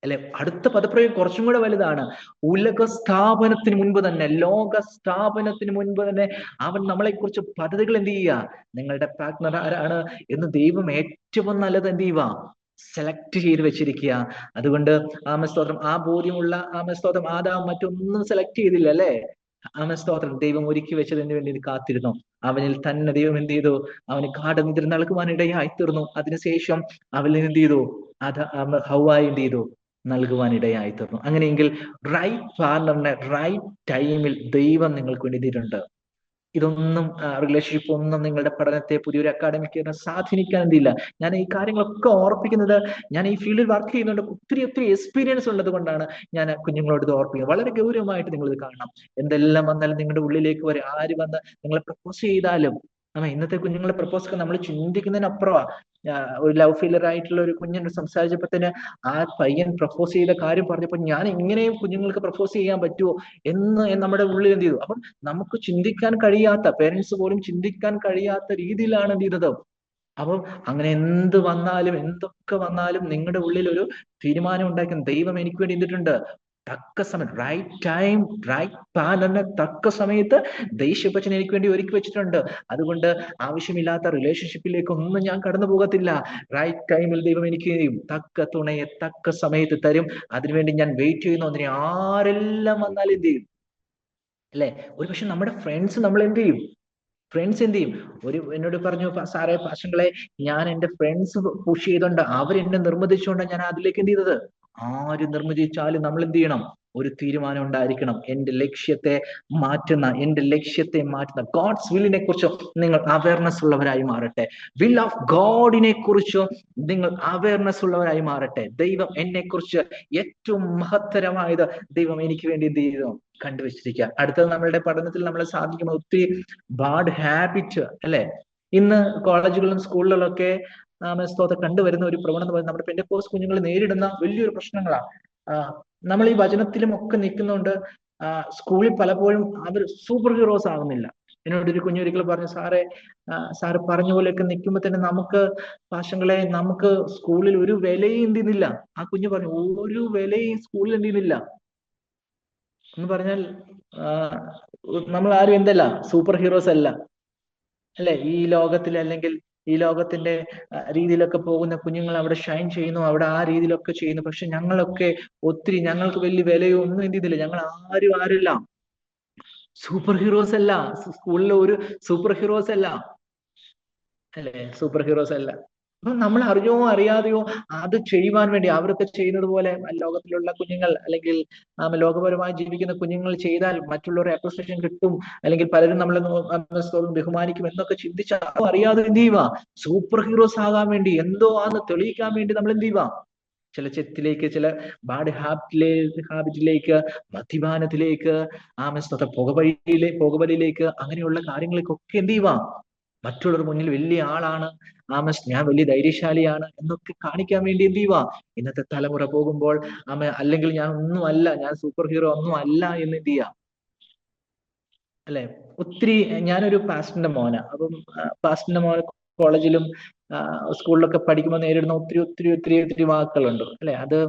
അല്ലെ, അടുത്ത പദപ്രയോഗം കുറച്ചും കൂടെ വലുതാണ്. ഉലക സ്ഥാപനത്തിന് മുൻപ് തന്നെ, ലോക സ്ഥാപനത്തിന് മുൻപ് തന്നെ അവൻ നമ്മളെ കുറിച്ച് പദ്ധതികൾ എന്ത് ചെയ്യുക? നിങ്ങളുടെ പാർട്ട്ണർ ആരാണ് എന്ന് ദൈവം ഏറ്റവും നല്ലത് എന്ത് ചെയ്യുക? സെലക്ട് ചെയ്ത് വെച്ചിരിക്കുക. അതുകൊണ്ട് സ്തോത്രം, ആ ബോധ്യമുള്ള സ്തോത്രം, ആദാം മറ്റൊന്നും സെലക്ട് ചെയ്തില്ല, അല്ലെ. സ്തോത്രം, ദൈവം ഒരുക്കി വെച്ചതിന് വേണ്ടി കാത്തിരുന്നു. അവനിൽ തന്നെ ദൈവം എന്ത് ചെയ്തു? അവന് ഗാഢനിദ്ര നൽകുവാൻ ഇടയായി തീർന്നു. അതിനുശേഷം അവൻ എന്ത് ചെയ്തു? അത് ഹവ്വായി എന്ത് ചെയ്തു? നൽകുവാൻ ഇടയായി തീർന്നു. അങ്ങനെയെങ്കിൽ റൈറ്റ് പാർട്ണറിനെ റൈറ്റ് ടൈമിൽ ദൈവം നിങ്ങൾക്ക് വേണ്ടി തരുന്നുണ്ട്. ഇതൊന്നും റിലേഷൻഷിപ്പ് ഒന്നും നിങ്ങളുടെ പഠനത്തെ പുതിയൊരു അക്കാഡമിക് ഇയറിനെ സ്വാധീനിക്കാൻ എന്തില്ല. ഞാൻ ഈ കാര്യങ്ങളൊക്കെ ഓർപ്പിക്കുന്നത്, ഞാൻ ഈ ഫീൽഡിൽ വർക്ക് ചെയ്യുന്നുണ്ട്, ഒത്തിരി ഒത്തിരി എക്സ്പീരിയൻസ് ഉള്ളത് കൊണ്ടാണ് ഞാൻ കുഞ്ഞുങ്ങളോട് ഇത് ഓർപ്പിക്കുന്നത്. വളരെ ഗൗരവമായിട്ട് നിങ്ങൾ ഇത് കാണണം. എന്തെല്ലാം വന്നാലും നിങ്ങളുടെ ഉള്ളിലേക്ക് വരും. ആര് വന്ന് നിങ്ങളെ പ്രപ്പോസ് ചെയ്താലും, ഇന്നത്തെ കുഞ്ഞുങ്ങളെ പ്രപ്പോസ് ഒക്കെ നമ്മൾ ചിന്തിക്കുന്നതിനപ്പുറമാ. ഒരു ലവ് ഫെയിലർ ആയിട്ടുള്ള ഒരു കുഞ്ഞിനോട് സംസാരിച്ചപ്പോ തന്നെ ആ പയ്യൻ പ്രപ്പോസ് ചെയ്ത കാര്യം പറഞ്ഞപ്പോ ഞാൻ ഇങ്ങനെയും കുഞ്ഞുങ്ങൾക്ക് പ്രപ്പോസ് ചെയ്യാൻ പറ്റുമോ എന്ന് നമ്മുടെ ഉള്ളിൽ എന്ത് ചെയ്തു. അപ്പം നമുക്ക് ചിന്തിക്കാൻ കഴിയാത്ത, പേരൻസ് പോലും ചിന്തിക്കാൻ കഴിയാത്ത രീതിയിലാണ് എന്ത് ചെയ്തത്. അപ്പം അങ്ങനെ എന്ത് വന്നാലും, എന്തൊക്കെ വന്നാലും നിങ്ങളുടെ ഉള്ളിൽ ഒരു തീരുമാനം ഉണ്ടാക്കുന്ന ദൈവം എനിക്ക് വേണ്ടി എന്തിട്ടുണ്ട്. തക്ക സമയത്ത്, റൈറ്റ് ടൈം റൈറ്റ് പ്ലാൻ തന്നെ തക്ക സമയത്ത് ദേഷ്യപ്പച്ചൻ എനിക്ക് വേണ്ടി ഒരുക്കി വെച്ചിട്ടുണ്ട്. അതുകൊണ്ട് ആവശ്യമില്ലാത്ത റിലേഷൻഷിപ്പിലേക്ക് ഒന്നും ഞാൻ കടന്നു പോകത്തില്ല. റൈറ്റ് ടൈമിൽ ദൈവം എനിക്ക് തക്ക തുണയെ തക്ക സമയത്ത് തരും. അതിനുവേണ്ടി ഞാൻ വെയിറ്റ് ചെയ്യുന്നു. അതിനെ ആരെല്ലാം വന്നാലും എന്ത് ചെയ്യും അല്ലെ. ഒരു പക്ഷെ നമ്മുടെ ഫ്രണ്ട്സ് നമ്മൾ എന്ത് ചെയ്യും, എന്നോട് പറഞ്ഞു, സാറേ പാഷങ്ങളെ, ഞാൻ എന്റെ ഫ്രണ്ട്സ് പുഷ് ചെയ്തോണ്ട്, അവരെന്നെ നിർബന്ധിച്ചുകൊണ്ടാണ് ഞാൻ അതിലേക്ക് എന്ത് ചെയ്തത്. ആര് നിർബന്ധിച്ചാലും നമ്മൾ എന്ത് ചെയ്യണം, ഒരു തീരുമാനം ഉണ്ടായിരിക്കണം. എന്റെ ലക്ഷ്യത്തെ മാറ്റുന്ന ഗോഡ്സ് വില്ലിനെ കുറിച്ച് നിങ്ങൾ അവയർനെസ് ഉള്ളവരായി മാറട്ടെ. വിൽ ഓഫ് ഗോഡിനെ കുറിച്ച് നിങ്ങൾ അവയർനെസ് ഉള്ളവരായി മാറട്ടെ. ദൈവം എന്നെ കുറിച്ച് ഏറ്റവും മഹത്തരമായത് ദൈവം എനിക്ക് വേണ്ടി എന്ത് ചെയ്തു കണ്ടുവച്ചിരിക്കുക. അടുത്തത് നമ്മളുടെ പഠനത്തിൽ നമ്മളെ സാധിക്കുന്ന ഒത്തിരി ബാഡ് ഹാബിറ്റ് അല്ലെ. ഇന്ന് കോളേജുകളിലും സ്കൂളുകളിലൊക്കെ കണ്ടുവരുന്ന ഒരു പ്രവണത നമ്മുടെ പെന്റക്കോസ്റ്റ് കുഞ്ഞുങ്ങൾ നേരിടുന്ന വലിയൊരു പ്രശ്നങ്ങളാണ്. നമ്മൾ ഈ വചനത്തിലും ഒക്കെ നിൽക്കുന്നുണ്ട്. സ്കൂളിൽ പലപ്പോഴും അവർ സൂപ്പർ ഹീറോസ് ആകുന്നില്ല. എന്നോട് ഒരു കുഞ്ഞൊരിക്കൽ പറഞ്ഞു, സാറ് പറഞ്ഞ പോലെയൊക്കെ നിൽക്കുമ്പോ തന്നെ നമുക്ക് സ്കൂളിൽ ഒരു വിലയും എന്ത് ചെയ്യുന്നില്ല. ആ കുഞ്ഞു പറഞ്ഞു, ഒരു വിലയും സ്കൂളിൽ എന്ത് ചെയ്യുന്നില്ല എന്ന് പറഞ്ഞാൽ നമ്മൾ ആരും എന്തല്ല സൂപ്പർ ഹീറോസ് അല്ല അല്ലെ. ഈ ലോകത്തിൽ അല്ലെങ്കിൽ ഈ ലോകത്തിന്റെ രീതിയിലൊക്കെ പോകുന്ന കുഞ്ഞുങ്ങൾ അവിടെ ഷൈൻ ചെയ്യുന്നു, അവിടെ ആ രീതിയിലൊക്കെ ചെയ്യുന്നു. പക്ഷെ ഞങ്ങൾക്ക് വലിയ വിലയോ ഒന്നും എന്ത് ചെയ്തില്ല. ഞങ്ങൾ ആരുമില്ല സൂപ്പർ ഹീറോസ് അല്ല. സ്കൂളിലെ ഒരു സൂപ്പർ ഹീറോസ് അല്ല അല്ലെ, സൂപ്പർ ഹീറോസ് അല്ല. അപ്പൊ നമ്മൾ അറിഞ്ഞോ അറിയാതെയോ അത് ചെയ്യുവാൻ വേണ്ടി അവരൊക്കെ ചെയ്യുന്നത് പോലെ ലോകത്തിലുള്ള കുഞ്ഞുങ്ങൾ അല്ലെങ്കിൽ ലോകപരമായി ജീവിക്കുന്ന കുഞ്ഞുങ്ങൾ ചെയ്താൽ മറ്റുള്ളവരെ അപ്രിസിയേഷൻ കിട്ടും, അല്ലെങ്കിൽ പലരും നമ്മളെ ബഹുമാനിക്കും എന്നൊക്കെ ചിന്തിച്ചാൽ അറിയാതെ എന്ത് ചെയ്യുക, സൂപ്പർ ഹീറോസ് ആകാൻ വേണ്ടി, എന്തോ ആന്ന് തെളിയിക്കാൻ വേണ്ടി നമ്മൾ എന്ത് ചെയ്യുക, ചില ചെത്തിലേക്ക്, ചില ബാഡ് ഹാബിറ്റിലേക്ക്, മദ്യപാനത്തിലേക്ക്, പുകവലിയിലേക്ക്, അങ്ങനെയുള്ള കാര്യങ്ങളിലേക്കൊക്കെ എന്ത് ചെയ്യുക, മറ്റുള്ളവർ മുന്നിൽ വലിയ ആളാണ്, ഞാൻ വലിയ ധൈര്യശാലിയാണ് എന്നൊക്കെ കാണിക്കാൻ വേണ്ടി എന്ത് ചെയ്യുക, ഇന്നത്തെ തലമുറ പോകുമ്പോൾ അല്ലെങ്കിൽ ഞാൻ ഒന്നും അല്ല, ഞാൻ സൂപ്പർ ഹീറോ ഒന്നും അല്ല എന്ന് എന്ത് ചെയ്യുക അല്ലെ. ഒത്തിരി ഞാനൊരു പാസ്റ്ററിന്റെ മോന. അപ്പം പാസ്റ്ററിന്റെ മോന കോളേജിലും സ്കൂളിലൊക്കെ പഠിക്കുമ്പോൾ നേരിടുന്ന ഒത്തിരി വാക്കുകളുണ്ട് അല്ലെ. അത്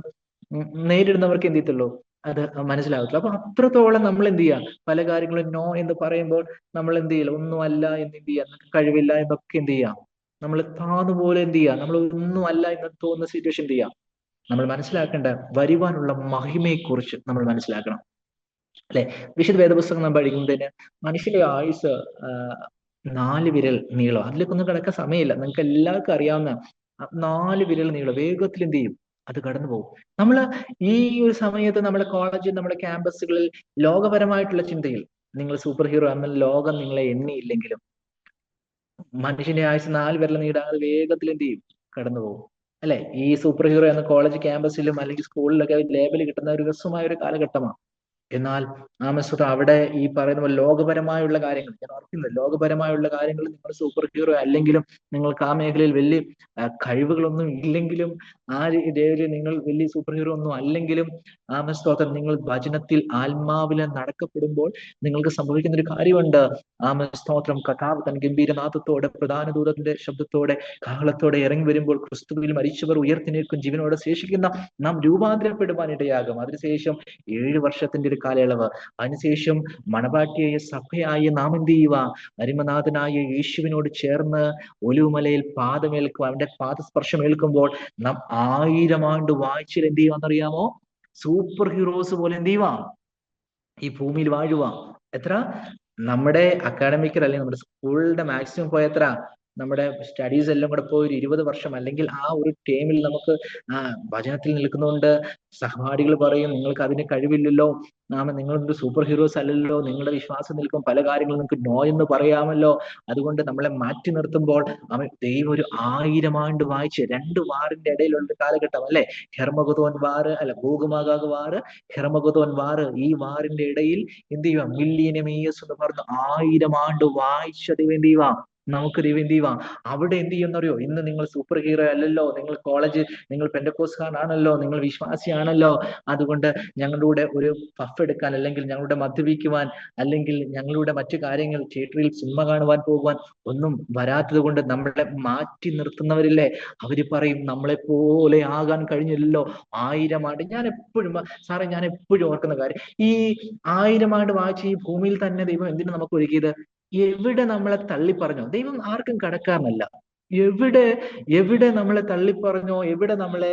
നേരിടുന്നവർക്ക് എന്ത് ചെയ്യത്തുള്ളൂ, അത് മനസ്സിലാകത്തില്ല. അപ്പൊ അത്രത്തോളം നമ്മൾ എന്ത് ചെയ്യാം, പല കാര്യങ്ങളും നോ എന്ന് പറയുമ്പോൾ നമ്മൾ എന്ത് ചെയ്യില്ല, ഒന്നും അല്ല എന്ന് എന്ത് ചെയ്യാം, കഴിവില്ല എന്നൊക്കെ എന്ത് ചെയ്യാം, നമ്മൾ താന്നുപോലെ എന്ത് ചെയ്യാം, നമ്മൾ ഒന്നും അല്ല എന്ന് തോന്നുന്ന സിറ്റുവേഷൻ എന്ത് ചെയ്യാം. നമ്മൾ മനസ്സിലാക്കേണ്ട വരുവാനുള്ള മഹിമയെ കുറിച്ച് നമ്മൾ മനസ്സിലാക്കണം അല്ലെ. വിശുദ്ധ വേദപുസ്തകം നാം പഠിക്കുന്നതിന് മനുഷ്യന്റെ ആയുസ് 4 വിരൽ നീളം. അതിലേക്കൊന്നും കിടക്കാൻ സമയമില്ല. നിങ്ങൾക്ക് എല്ലാവർക്കും അറിയാവുന്ന 4 വിരൽ നീളം വേഗത്തിൽ എന്ത് ചെയ്യും, അത് കടന്നു പോകും. നമ്മള് ഈ ഒരു സമയത്ത് നമ്മുടെ കോളേജിൽ, നമ്മുടെ ക്യാമ്പസുകളിൽ ലോകപരമായിട്ടുള്ള ചിന്തയിൽ നിങ്ങൾ സൂപ്പർ ഹീറോ എന്ന ലോകം നിങ്ങളെ എണ്ണിയില്ലെങ്കിലും മനുഷ്യന്റെ ആയുസ് 4 വിരൽ നീടാതെ വേഗത്തിൽ എന്ത് ചെയ്യും, കടന്നു പോകും അല്ലെ. ഈ സൂപ്പർ ഹീറോ എന്ന കോളേജ് ക്യാമ്പസിലും അല്ലെങ്കിൽ സ്കൂളിലൊക്കെ ലേബൽ കിട്ടുന്ന ഒരു രസമായ ഒരു കാലഘട്ടമാണ്. എന്നാൽ അവിടെ ഈ പറയുന്ന പോലെ ലോകപരമായുള്ള കാര്യങ്ങൾ, ഞാൻ ഓർക്കുന്നത് ലോകപരമായുള്ള കാര്യങ്ങൾ, നിങ്ങൾ സൂപ്പർ ഹീറോ അല്ലെങ്കിലും, നിങ്ങൾക്ക് ആ മേഖലയിൽ വലിയ കഴിവുകളൊന്നും ഇല്ലെങ്കിലും, ആ രീതിയിൽ നിങ്ങൾ വലിയ സൂപ്പർ ഹീറോ ഒന്നും അല്ലെങ്കിലും, സ്തോത്രം, നിങ്ങൾ വചനത്തിൽ ആത്മാവില് നടക്കപ്പെടുമ്പോൾ നിങ്ങൾക്ക് സംഭവിക്കുന്ന ഒരു കാര്യമുണ്ട്. സ്തോത്രം, കർത്താവ് തൻ ഗംഭീരനാഥത്തോടെ, പ്രധാന ദൂതത്തിന്റെ ശബ്ദത്തോടെ, കാഹളത്തോടെ ഇറങ്ങി വരുമ്പോൾ ക്രിസ്തുവിൽ മരിച്ചവർ ഉയർത്തിനേൽക്കും, ജീവനോടെ ശേഷിക്കുന്ന നാം രൂപാന്തരപ്പെടുവാനിടയാകും. അതിനുശേഷം 7 വർഷത്തിന്റെ ഒരു കാലയളവ്, അതിനുശേഷം മണവാട്ടിയായ സഭയായി നാം എന്ത് ചെയ്യുക, അരിമനാഥനായ യേശുവിനോട് ചേർന്ന് ഒലിവുമലയിൽ പാദമേൽക്കുക. അവന്റെ പാദസ്പർശം ഏൽക്കുമ്പോൾ നാം 1000 ആണ്ട് വാഴ്ചയിൽ എന്ത് ചെയ്യുവാന്നറിയാമോ, സൂപ്പർ ഹീറോസ് പോലെ എന്ത് ചെയ്യുക, ഈ ഭൂമിയിൽ വാഴുക. എത്ര നമ്മുടെ അക്കാഡമിക്കൽ അല്ലെങ്കിൽ നമ്മുടെ സ്കൂളിന്റെ മാക്സിമം പോയ എത്ര നമ്മുടെ സ്റ്റഡീസ് എല്ലാം കൂടെ പോയി ഒരു 20 വർഷം അല്ലെങ്കിൽ ആ ഒരു ടേമിൽ നമുക്ക് വചനത്തിൽ നിൽക്കുന്നതുകൊണ്ട് സഹപാഠികൾ പറയും നിങ്ങൾക്ക് അതിന് കഴിവില്ലല്ലോ, നിങ്ങളൊരു സൂപ്പർ ഹീറോസ് അല്ലല്ലോ, നിങ്ങളുടെ വിശ്വാസം നിൽക്കും പല കാര്യങ്ങളും നിങ്ങൾക്ക് നോ എന്ന് പറയാമല്ലോ. അതുകൊണ്ട് നമ്മളെ മാറ്റി നിർത്തുമ്പോൾ ദൈവം ഒരു 1000 ആണ്ട് വായിച്ച് 2 വാറിന്റെ ഇടയിലുള്ള കാലഘട്ടം അല്ലെ, ഹെർമഗദോൻ വാറ് അല്ല ഗോഗുമാഗോഗ് വാറ്, ഹെർമഗദോൻ വാറ്, ഈ വാറിന്റെ ഇടയിൽ എന്ത് ചെയ്യുക, മില്ലിയനം ഇയേഴ്സ് എന്ന് പറഞ്ഞ് 1000 ആണ്ട് വായിച്ച ദൈവം എന്ത് ചെയ്യുക, നമുക്ക് ദൈവം എന്ത് ചെയ്യുക, അവിടെ എന്ത് ചെയ്യുന്നറിയോ, ഇന്ന് നിങ്ങൾ സൂപ്പർ ഹീറോ അല്ലല്ലോ, നിങ്ങൾ നിങ്ങൾ പെന്തക്കോസ്തുകാരാണല്ലോ, നിങ്ങൾ വിശ്വാസിയാണല്ലോ, അതുകൊണ്ട് ഞങ്ങളുടെ കൂടെ ഒരു പഫ് എടുക്കാൻ അല്ലെങ്കിൽ ഞങ്ങളുടെ മദ്യപിക്കുവാൻ അല്ലെങ്കിൽ ഞങ്ങളുടെ മറ്റു കാര്യങ്ങൾ തിയേറ്ററിൽ സിനിമ കാണുവാൻ പോകുവാൻ ഒന്നും വരാത്തത് കൊണ്ട് നമ്മളെ മാറ്റി നിർത്തുന്നവരില്ലേ, അവര് പറയും നമ്മളെ പോലെ ആകാൻ കഴിഞ്ഞില്ലല്ലോ. 1000 ആണ്ട് ഞാൻ എപ്പോഴും ഓർക്കുന്ന കാര്യം, ഈ 1000 ആണ്ട് വായിച്ച ഈ ഭൂമിയിൽ തന്നെ ദൈവം എന്തിനു നമുക്ക് ഒരുക്കിയത്, എവിടെ നമ്മളെ തള്ളി പറഞ്ഞോ, ദൈവം ആർക്കും കടക്കാരനല്ല. എവിടെ നമ്മളെ തള്ളിപ്പറഞ്ഞോ, എവിടെ നമ്മളെ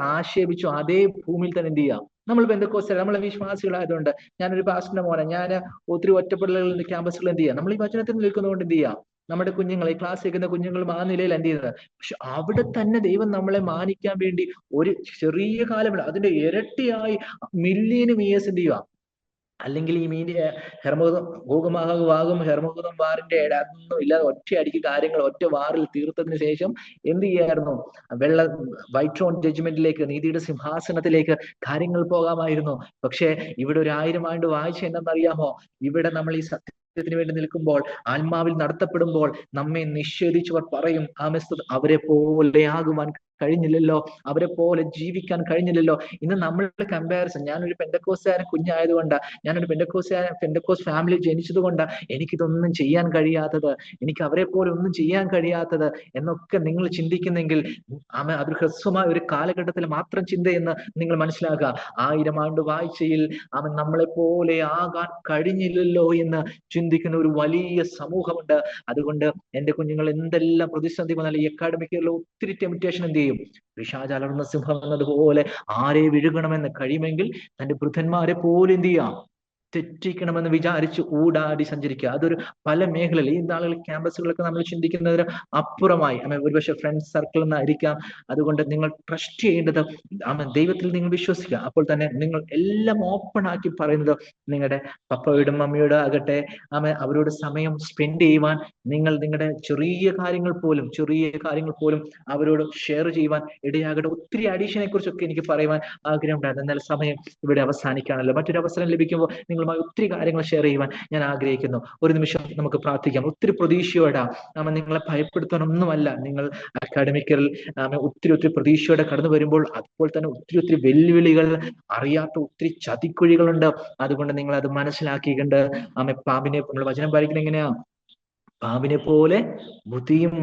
ആക്ഷേപിച്ചോ, അതേ ഭൂമിയിൽ തന്നെ എന്ത് ചെയ്യാം. നമ്മൾ പെന്തക്കോസ്തർ, നമ്മളെ വിശ്വാസികളായതുകൊണ്ട്, ഞാനൊരു പാസ്റ്ററിന്റെ മോനെ, ഞാൻ ഒത്തിരി ഒറ്റപ്പെടലുകളിൽ ക്യാമ്പസുകൾ എന്ത് ചെയ്യാം, നമ്മൾ ഈ വചനത്തിൽ നിൽക്കുന്നതുകൊണ്ട് എന്ത് ചെയ്യാം, നമ്മുടെ കുഞ്ഞുങ്ങൾ, ഈ ക്ലാസ് കേൾക്കുന്ന കുഞ്ഞുങ്ങളും ആ നിലയിൽ എന്ത് ചെയ്യുന്നത്. പക്ഷെ അവിടെ തന്നെ ദൈവം നമ്മളെ മാനിക്കാൻ വേണ്ടി ഒരു ചെറിയ കാലമില്ല, അതിന്റെ ഇരട്ടിയായി മില്യനും ഇയേഴ്സ് എന്ത് ചെയ്യുക, അല്ലെങ്കിൽ ഈ മീൻ്റെ ഗോഗുമാഗോഗും ഹെർമഗദോൻ വാറിന്റെ അതൊന്നും ഇല്ലാതെ ഒറ്റയടിക്ക് കാര്യങ്ങൾ ഒറ്റ വാറിൽ തീർത്തതിന് ശേഷം എന്ത് ചെയ്യായിരുന്നു, വൈറ്റ് ത്രോൺ ജഡ്ജ്മെന്റിലേക്ക്, നീതിയുടെ സിംഹാസനത്തിലേക്ക് കാര്യങ്ങൾ പോകാമായിരുന്നു. പക്ഷെ ഇവിടെ ഒരു 1000 ആണ്ട് വായിച്ച എന്തെന്നറിയാമോ, ഇവിടെ നമ്മൾ ഈ സത്യത്തിന് വേണ്ടി നിൽക്കുമ്പോൾ, ആത്മാവിൽ നടത്തപ്പെടുമ്പോൾ നമ്മെ നിഷേധിച്ചവർ പറയും, അവരെ പോലെ ആകുവാൻ കഴിഞ്ഞില്ലല്ലോ, അവരെ പോലെ ജീവിക്കാൻ കഴിഞ്ഞില്ലല്ലോ. ഇന്ന് നമ്മളുടെ കമ്പാരിസൺ, ഞാനൊരു പെന്തക്കോസ്തുകാരൻ കുഞ്ഞായതുകൊണ്ട്, ഞാനൊരു പെന്തക്കോസ് ഫാമിലി ജനിച്ചത് കൊണ്ട് എനിക്കിതൊന്നും ചെയ്യാൻ കഴിയാത്തത്, എനിക്ക് അവരെ പോലെ ഒന്നും ചെയ്യാൻ കഴിയാത്തത് എന്നൊക്കെ നിങ്ങൾ ചിന്തിക്കുന്നെങ്കിൽ അത് ഹ്രസ്വമായ ഒരു കാലഘട്ടത്തിൽ മാത്രം ചിന്തയെന്ന് നിങ്ങൾ മനസ്സിലാക്കുക. 1000 ആണ്ട് വാഴ്ചയിൽ നമ്മളെ പോലെ ആകാൻ കഴിഞ്ഞില്ലല്ലോ എന്ന് ചിന്തിക്കുന്ന ഒരു വലിയ സമൂഹമുണ്ട്. അതുകൊണ്ട് എന്റെ കുഞ്ഞുങ്ങൾ എന്തെല്ലാം പ്രതിസന്ധി വന്നാൽ ഈ അക്കാഡമിക് ഇയറിൽ ഒത്തിരി ടെംപ്റ്റേഷൻ എന്ത് ചെയ്യും, പിശാച് അലർന്ന സിംഹം എന്നതുപോലെ ആരെ വിഴുകണമെന്ന് കഴിയുമെങ്കിൽ തന്റെ വൃദ്ധന്മാരെ പോലെ എന്ത് ചെയ്യാം, തെറ്റിക്കണമെന്ന് വിചാരിച്ച് ഊടാടി സഞ്ചരിക്കുക. അതൊരു പല മേഖലയിൽ ഈ നാളുകളിൽ ക്യാമ്പസുകളൊക്കെ നമ്മൾ ചിന്തിക്കുന്നതിന് അപ്പുറമായി ഒരുപക്ഷെ ഫ്രണ്ട്സ് സർക്കിൾ എന്നായിരിക്കാം. അതുകൊണ്ട് നിങ്ങൾ ട്രസ്റ്റ് ചെയ്യേണ്ടത് ദൈവത്തിൽ നിങ്ങൾ വിശ്വസിക്കുക. അപ്പോൾ തന്നെ നിങ്ങൾ എല്ലാം ഓപ്പൺ ആക്കി പറയുന്നത് നിങ്ങളുടെ പപ്പയോടും മമ്മിയോടും ആകട്ടെ, അവരോട് സമയം സ്പെൻഡ് ചെയ്യുവാൻ, നിങ്ങൾ നിങ്ങളുടെ ചെറിയ കാര്യങ്ങൾ പോലും അവരോട് ഷെയർ ചെയ്യുവാൻ ഇടയാകട്ടെ. ഒത്തിരി അഡീഷനെ കുറിച്ചൊക്കെ എനിക്ക് പറയുവാൻ ആഗ്രഹമുണ്ടായിരുന്നു, എന്നാൽ സമയം ഇവിടെ അവസാനിക്കാണല്ലോ. മറ്റൊരു അവസരം ലഭിക്കുമ്പോൾ നിങ്ങളുമായി ഒത്തിരി കാര്യങ്ങൾ ഷെയർ ചെയ്യുവാൻ ഞാൻ ആഗ്രഹിക്കുന്നു. ഒരു നിമിഷം നമുക്ക് പ്രാർത്ഥിക്കാം. ഒത്തിരി പ്രതീക്ഷയോടെ, നിങ്ങളെ ഭയപ്പെടുത്താനൊന്നുമല്ല, നിങ്ങൾ അക്കാഡമിക്കൽ ഒത്തിരി പ്രതീക്ഷയോടെ കടന്നു വരുമ്പോൾ അപ്പോൾ തന്നെ ഒത്തിരി വെല്ലുവിളികൾ, അറിയാത്ത ഒത്തിരി ചതിക്കുഴികളുണ്ട്. അതുകൊണ്ട് നിങ്ങൾ അത് മനസ്സിലാക്കിയിട്ടുണ്ട്. പാമ്പിനെ നമ്മൾ വചനം പാലിക്കുന്നത് എങ്ങനെയാ, പാമ്പിനെ പോലെ ബുദ്ധിയും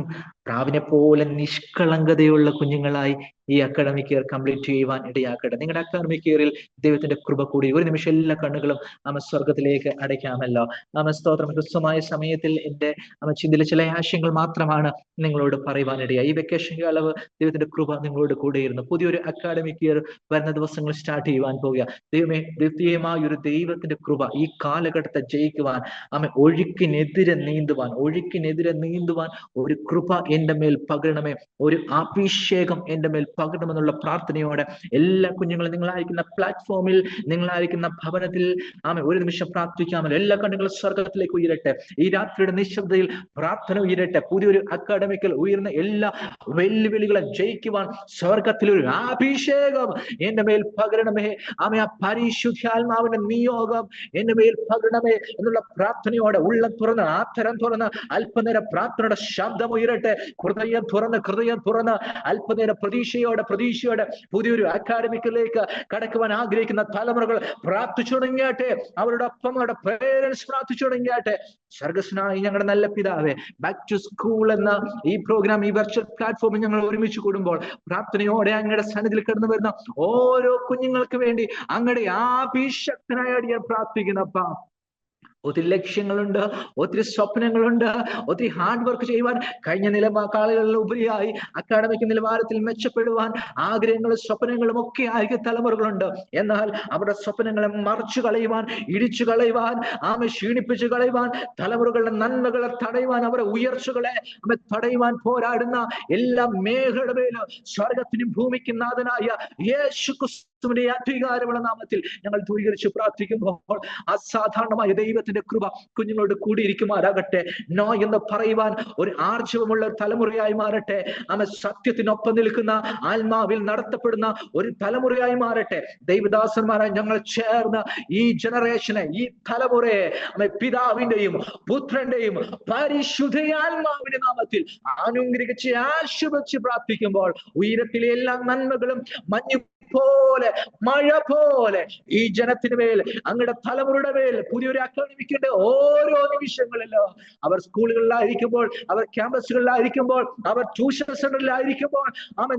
പ്രാവിനെ പോലെ നിഷ്കളങ്കതയുള്ള കുഞ്ഞുങ്ങളായി ഈ അക്കാഡമിക് ഇയർ കംപ്ലീറ്റ് ചെയ്യുവാൻ ഇടയാക്കട്ടെ. നിങ്ങളുടെ അക്കാഡമിക് ഇയറിൽ ദൈവത്തിന്റെ കൃപ കൂടി. ഒരു നിമിഷം എല്ലാ കണ്ണുകളും സ്വർഗത്തിലേക്ക് അടയ്ക്കാമല്ലോ. സ്തോത്രം. ഹ്രസ്വമായ സമയത്തിൽ എന്റെ ചിന്തയിലെ ചില ആശയങ്ങൾ മാത്രമാണ് നിങ്ങളോട് പറയുവാനിടയായി. ഈ വെക്കേഷൻ കാലവ് ദൈവത്തിന്റെ കൃപ നിങ്ങളോട് കൂടെയിരുന്നു. പുതിയൊരു അക്കാഡമിക് ഇയർ വരുന്ന ദിവസങ്ങൾ സ്റ്റാർട്ട് ചെയ്യുവാൻ പോകുക. ദൈവമേ, ദ്വിതീയമായ ഒരു ദൈവത്തിന്റെ കൃപ ഈ കാലഘട്ടത്തെ ജയിക്കുവാൻ, ഒഴുക്കിനെതിരെ നീന്തുവാൻ ഒരു കൃപ എന്റെ മേൽ പകരണമേ, ഒരു അഭിഷേകം എന്റെ മേൽ പകരണമെന്നുള്ള പ്രാർത്ഥനയോടെ എല്ലാ കുഞ്ഞുങ്ങളും നിങ്ങളായിരിക്കുന്ന പ്ലാറ്റ്ഫോമിൽ, നിങ്ങളായിരിക്കുന്ന ഭവനത്തിൽ ഒരു നിമിഷം പ്രാർത്ഥിക്കാമല്ലോ. എല്ലാ കണ്ണുകളും സ്വർഗത്തിലേക്ക് ഉയരട്ടെ. ഈ രാത്രിയുടെ നിശബ്ദതയിൽ പ്രാർത്ഥന ഉയരട്ടെ. പുതിയൊരു അക്കാഡമിക്കൽ ഉയർന്ന എല്ലാ വെല്ലുവിളികളെ ജയിക്കുവാൻ സ്വർഗത്തിൽ ഒരു അഭിഷേകം എന്റെ മേൽ പകരണമേ. ആ പരിശുദ്ധാത്മാവിന്റെ നിയോഗം എന്റെ മേൽ പകരണമേ എന്നുള്ള പ്രാർത്ഥനയോടെ ഉള്ളം തുറന്ന്, ആത്തരം തുറന്ന് അല്പനേരം പ്രാർത്ഥനയുടെ ശബ്ദം ഉയരട്ടെ. ഹൃദയം തുറന്ന് അല്പനേരം പ്രതീക്ഷയോടെ പുതിയൊരു അക്കാഡമിക്കിലേക്ക് കടക്കുവാൻ ആഗ്രഹിക്കുന്ന തലമുറകൾ പ്രാർത്ഥിച്ചു തുടങ്ങിയാട്ടെ. അവരുടെ ഒപ്പം അവരുടെ പേരൻസ് പ്രാർത്ഥിച്ചു തുടങ്ങിയാട്ടെ. സ്വർഗസ്നായ ഞങ്ങളുടെ നല്ല പിതാവേ, ബാക്ക് ടു സ്കൂൾ എന്ന ഈ പ്രോഗ്രാം, ഈ വെർച്വൽ പ്ലാറ്റ്ഫോമിൽ ഞങ്ങൾ ഒരുമിച്ച് കൂടുമ്പോൾ പ്രാർത്ഥനയോടെ അങ്ങയുടെ സന്നിധിയിൽ കടന്നു വരുന്ന ഓരോ കുഞ്ഞുങ്ങൾക്ക് വേണ്ടി അങ്ങയുടെ അഭിഷക്തനായ ഞാൻ പ്രാർത്ഥിക്കുന്നപ്പ. ഒത്തിരി ലക്ഷ്യങ്ങളുണ്ട്, ഒത്തിരി സ്വപ്നങ്ങളുണ്ട്, ഒത്തിരി ഹാർഡ് വർക്ക് ചെയ്യുവാൻ, കഴിഞ്ഞ കാലങ്ങളിൽ ഉപരിയായി അക്കാഡമിക് നിലവാരത്തിൽ മെച്ചപ്പെടുവാൻ ആഗ്രഹങ്ങളും സ്വപ്നങ്ങളും ഒക്കെ ആയിരിക്കും തലമുറകളുണ്ട്. എന്നാൽ അവരുടെ സ്വപ്നങ്ങളെ മറിച്ചു കളയുവാൻ, ഇടിച്ചു കളയുവാൻ, ക്ഷീണിപ്പിച്ചു കളയുവാൻ, തലമുറകളുടെ നന്മകളെ തടയുവാൻ, അവരുടെ ഉയർച്ചകളെ തടയുവാൻ പോരാടുന്ന എല്ലാ മേഖലയുടെ മേലും സ്വർഗത്തിനും ഭൂമിക്കും നാഥനായ യേശു ക്രിസ്തുവിന്റെ അധികാരമുള്ള നാമത്തിൽ ഞങ്ങൾ ദൂരീകരിച്ച് പ്രാർത്ഥിക്കുമ്പോൾ അസാധാരണമായ ദൈവത്തിന്റെ കൃപ കുഞ്ഞുങ്ങളോട് കൂടിയിരിക്കുമാറാകട്ടെ. നോ എന്ന് പറയുവാൻ ഒരു ആർജവമുള്ള തലമുറയായി മാറട്ടെ. സത്യത്തിനൊപ്പം നിൽക്കുന്ന, ആത്മാവിൽ നടത്തപ്പെടുന്ന ഒരു തലമുറയായി മാറട്ടെ. ദൈവദാസന്മാരായി ഞങ്ങൾ ചേർന്ന് ഈ ജനറേഷനെ, ഈ തലമുറയെ പിതാവിന്റെയും പുത്രന്റെയും പരിശുദ്ധയാത്മാവിന്റെ നാമത്തിൽ അനുഗ്രഹിച്ച് ആശീർവദിച്ച് പ്രാർത്ഥിക്കുമ്പോൾ ഉയരത്തിലെ എല്ലാ നന്മകളും മഞ്ഞു പോലെ, മഴ പോലെ ഈ ജനത്തിന് മേൽ, അങ്ങയുടെ തലമുറയുടെ മേൽ പുതിയൊരു അക്കാദമിക്കിന്റെ ഓരോ നിമിഷങ്ങളിലോ, അവർ സ്കൂളുകളിലായിരിക്കുമ്പോൾ, അവർ ക്യാമ്പസുകളിലായിരിക്കുമ്പോൾ, അവർ ട്യൂഷൻ സെന്ററിലായിരിക്കുമ്പോൾ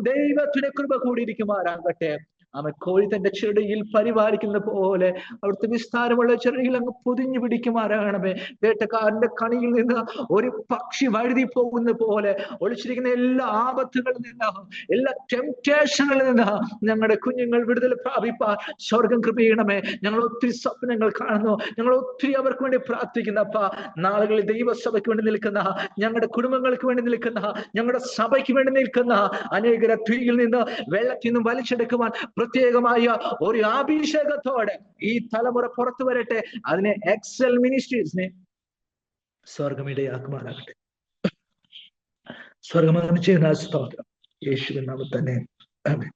ദൈവത്തിന്റെ കൃപ കൂടിയിരിക്കുമാറാകട്ടെ. കോഴി തന്റെ ചെടിയിൽ പരിപാലിക്കുന്ന പോലെ അവിടുത്തെ വിസ്താരമുള്ള ചെടിയിൽ അങ്ങ് പൊതിഞ്ഞു പിടിക്കുമാറാകണമേ. വേട്ടക്കാരന്റെ കണിയിൽ നിന്ന് ഒരു പക്ഷി വഴുതി പോകുന്ന പോലെ ഒളിച്ചിരിക്കുന്ന എല്ലാ ആപത്തുകളിൽ നിന്ന്, എല്ലാ ടെംപ്റ്റേഷനുകളിൽ നിന്ന് ഞങ്ങളുടെ കുഞ്ഞുങ്ങൾ വിടുതൽ പ്രാപിപ്പാൻ സ്വർഗം കൃപ ചെയ്യണമേ. ഞങ്ങൾ ഒത്തിരി സ്വപ്നങ്ങൾ കാണുന്നു, ഞങ്ങൾ ഒത്തിരി അവർക്ക് വേണ്ടി പ്രാർത്ഥിക്കുന്നപ്പ. നാളുകളിൽ ദൈവസഭയ്ക്ക് വേണ്ടി നിൽക്കുന്ന, ഞങ്ങളുടെ കുടുംബങ്ങൾക്ക് വേണ്ടി നിൽക്കുന്ന, ഞങ്ങളുടെ സഭയ്ക്ക് വേണ്ടി നിൽക്കുന്ന അനേകരെ തീയിൽ നിന്ന്, വെള്ളത്തിൽ നിന്ന് വലിച്ചെടുക്കുവാൻ പ്രത്യേകമായ ഒരു അഭിഷേകത്തോടെ ഈ തലമുറ പുറത്തു വരട്ടെ. അതിനെ എക്സൽ മിനിസ്ട്രീസിനെ സ്വർഗമിടയാക്കുമാറാകട്ടെ. സ്വർഗം ചെയ്യുന്ന സ്തോത്രം യേശുവിൻ നാമത്തിൽ തന്നെ. ആമേൻ.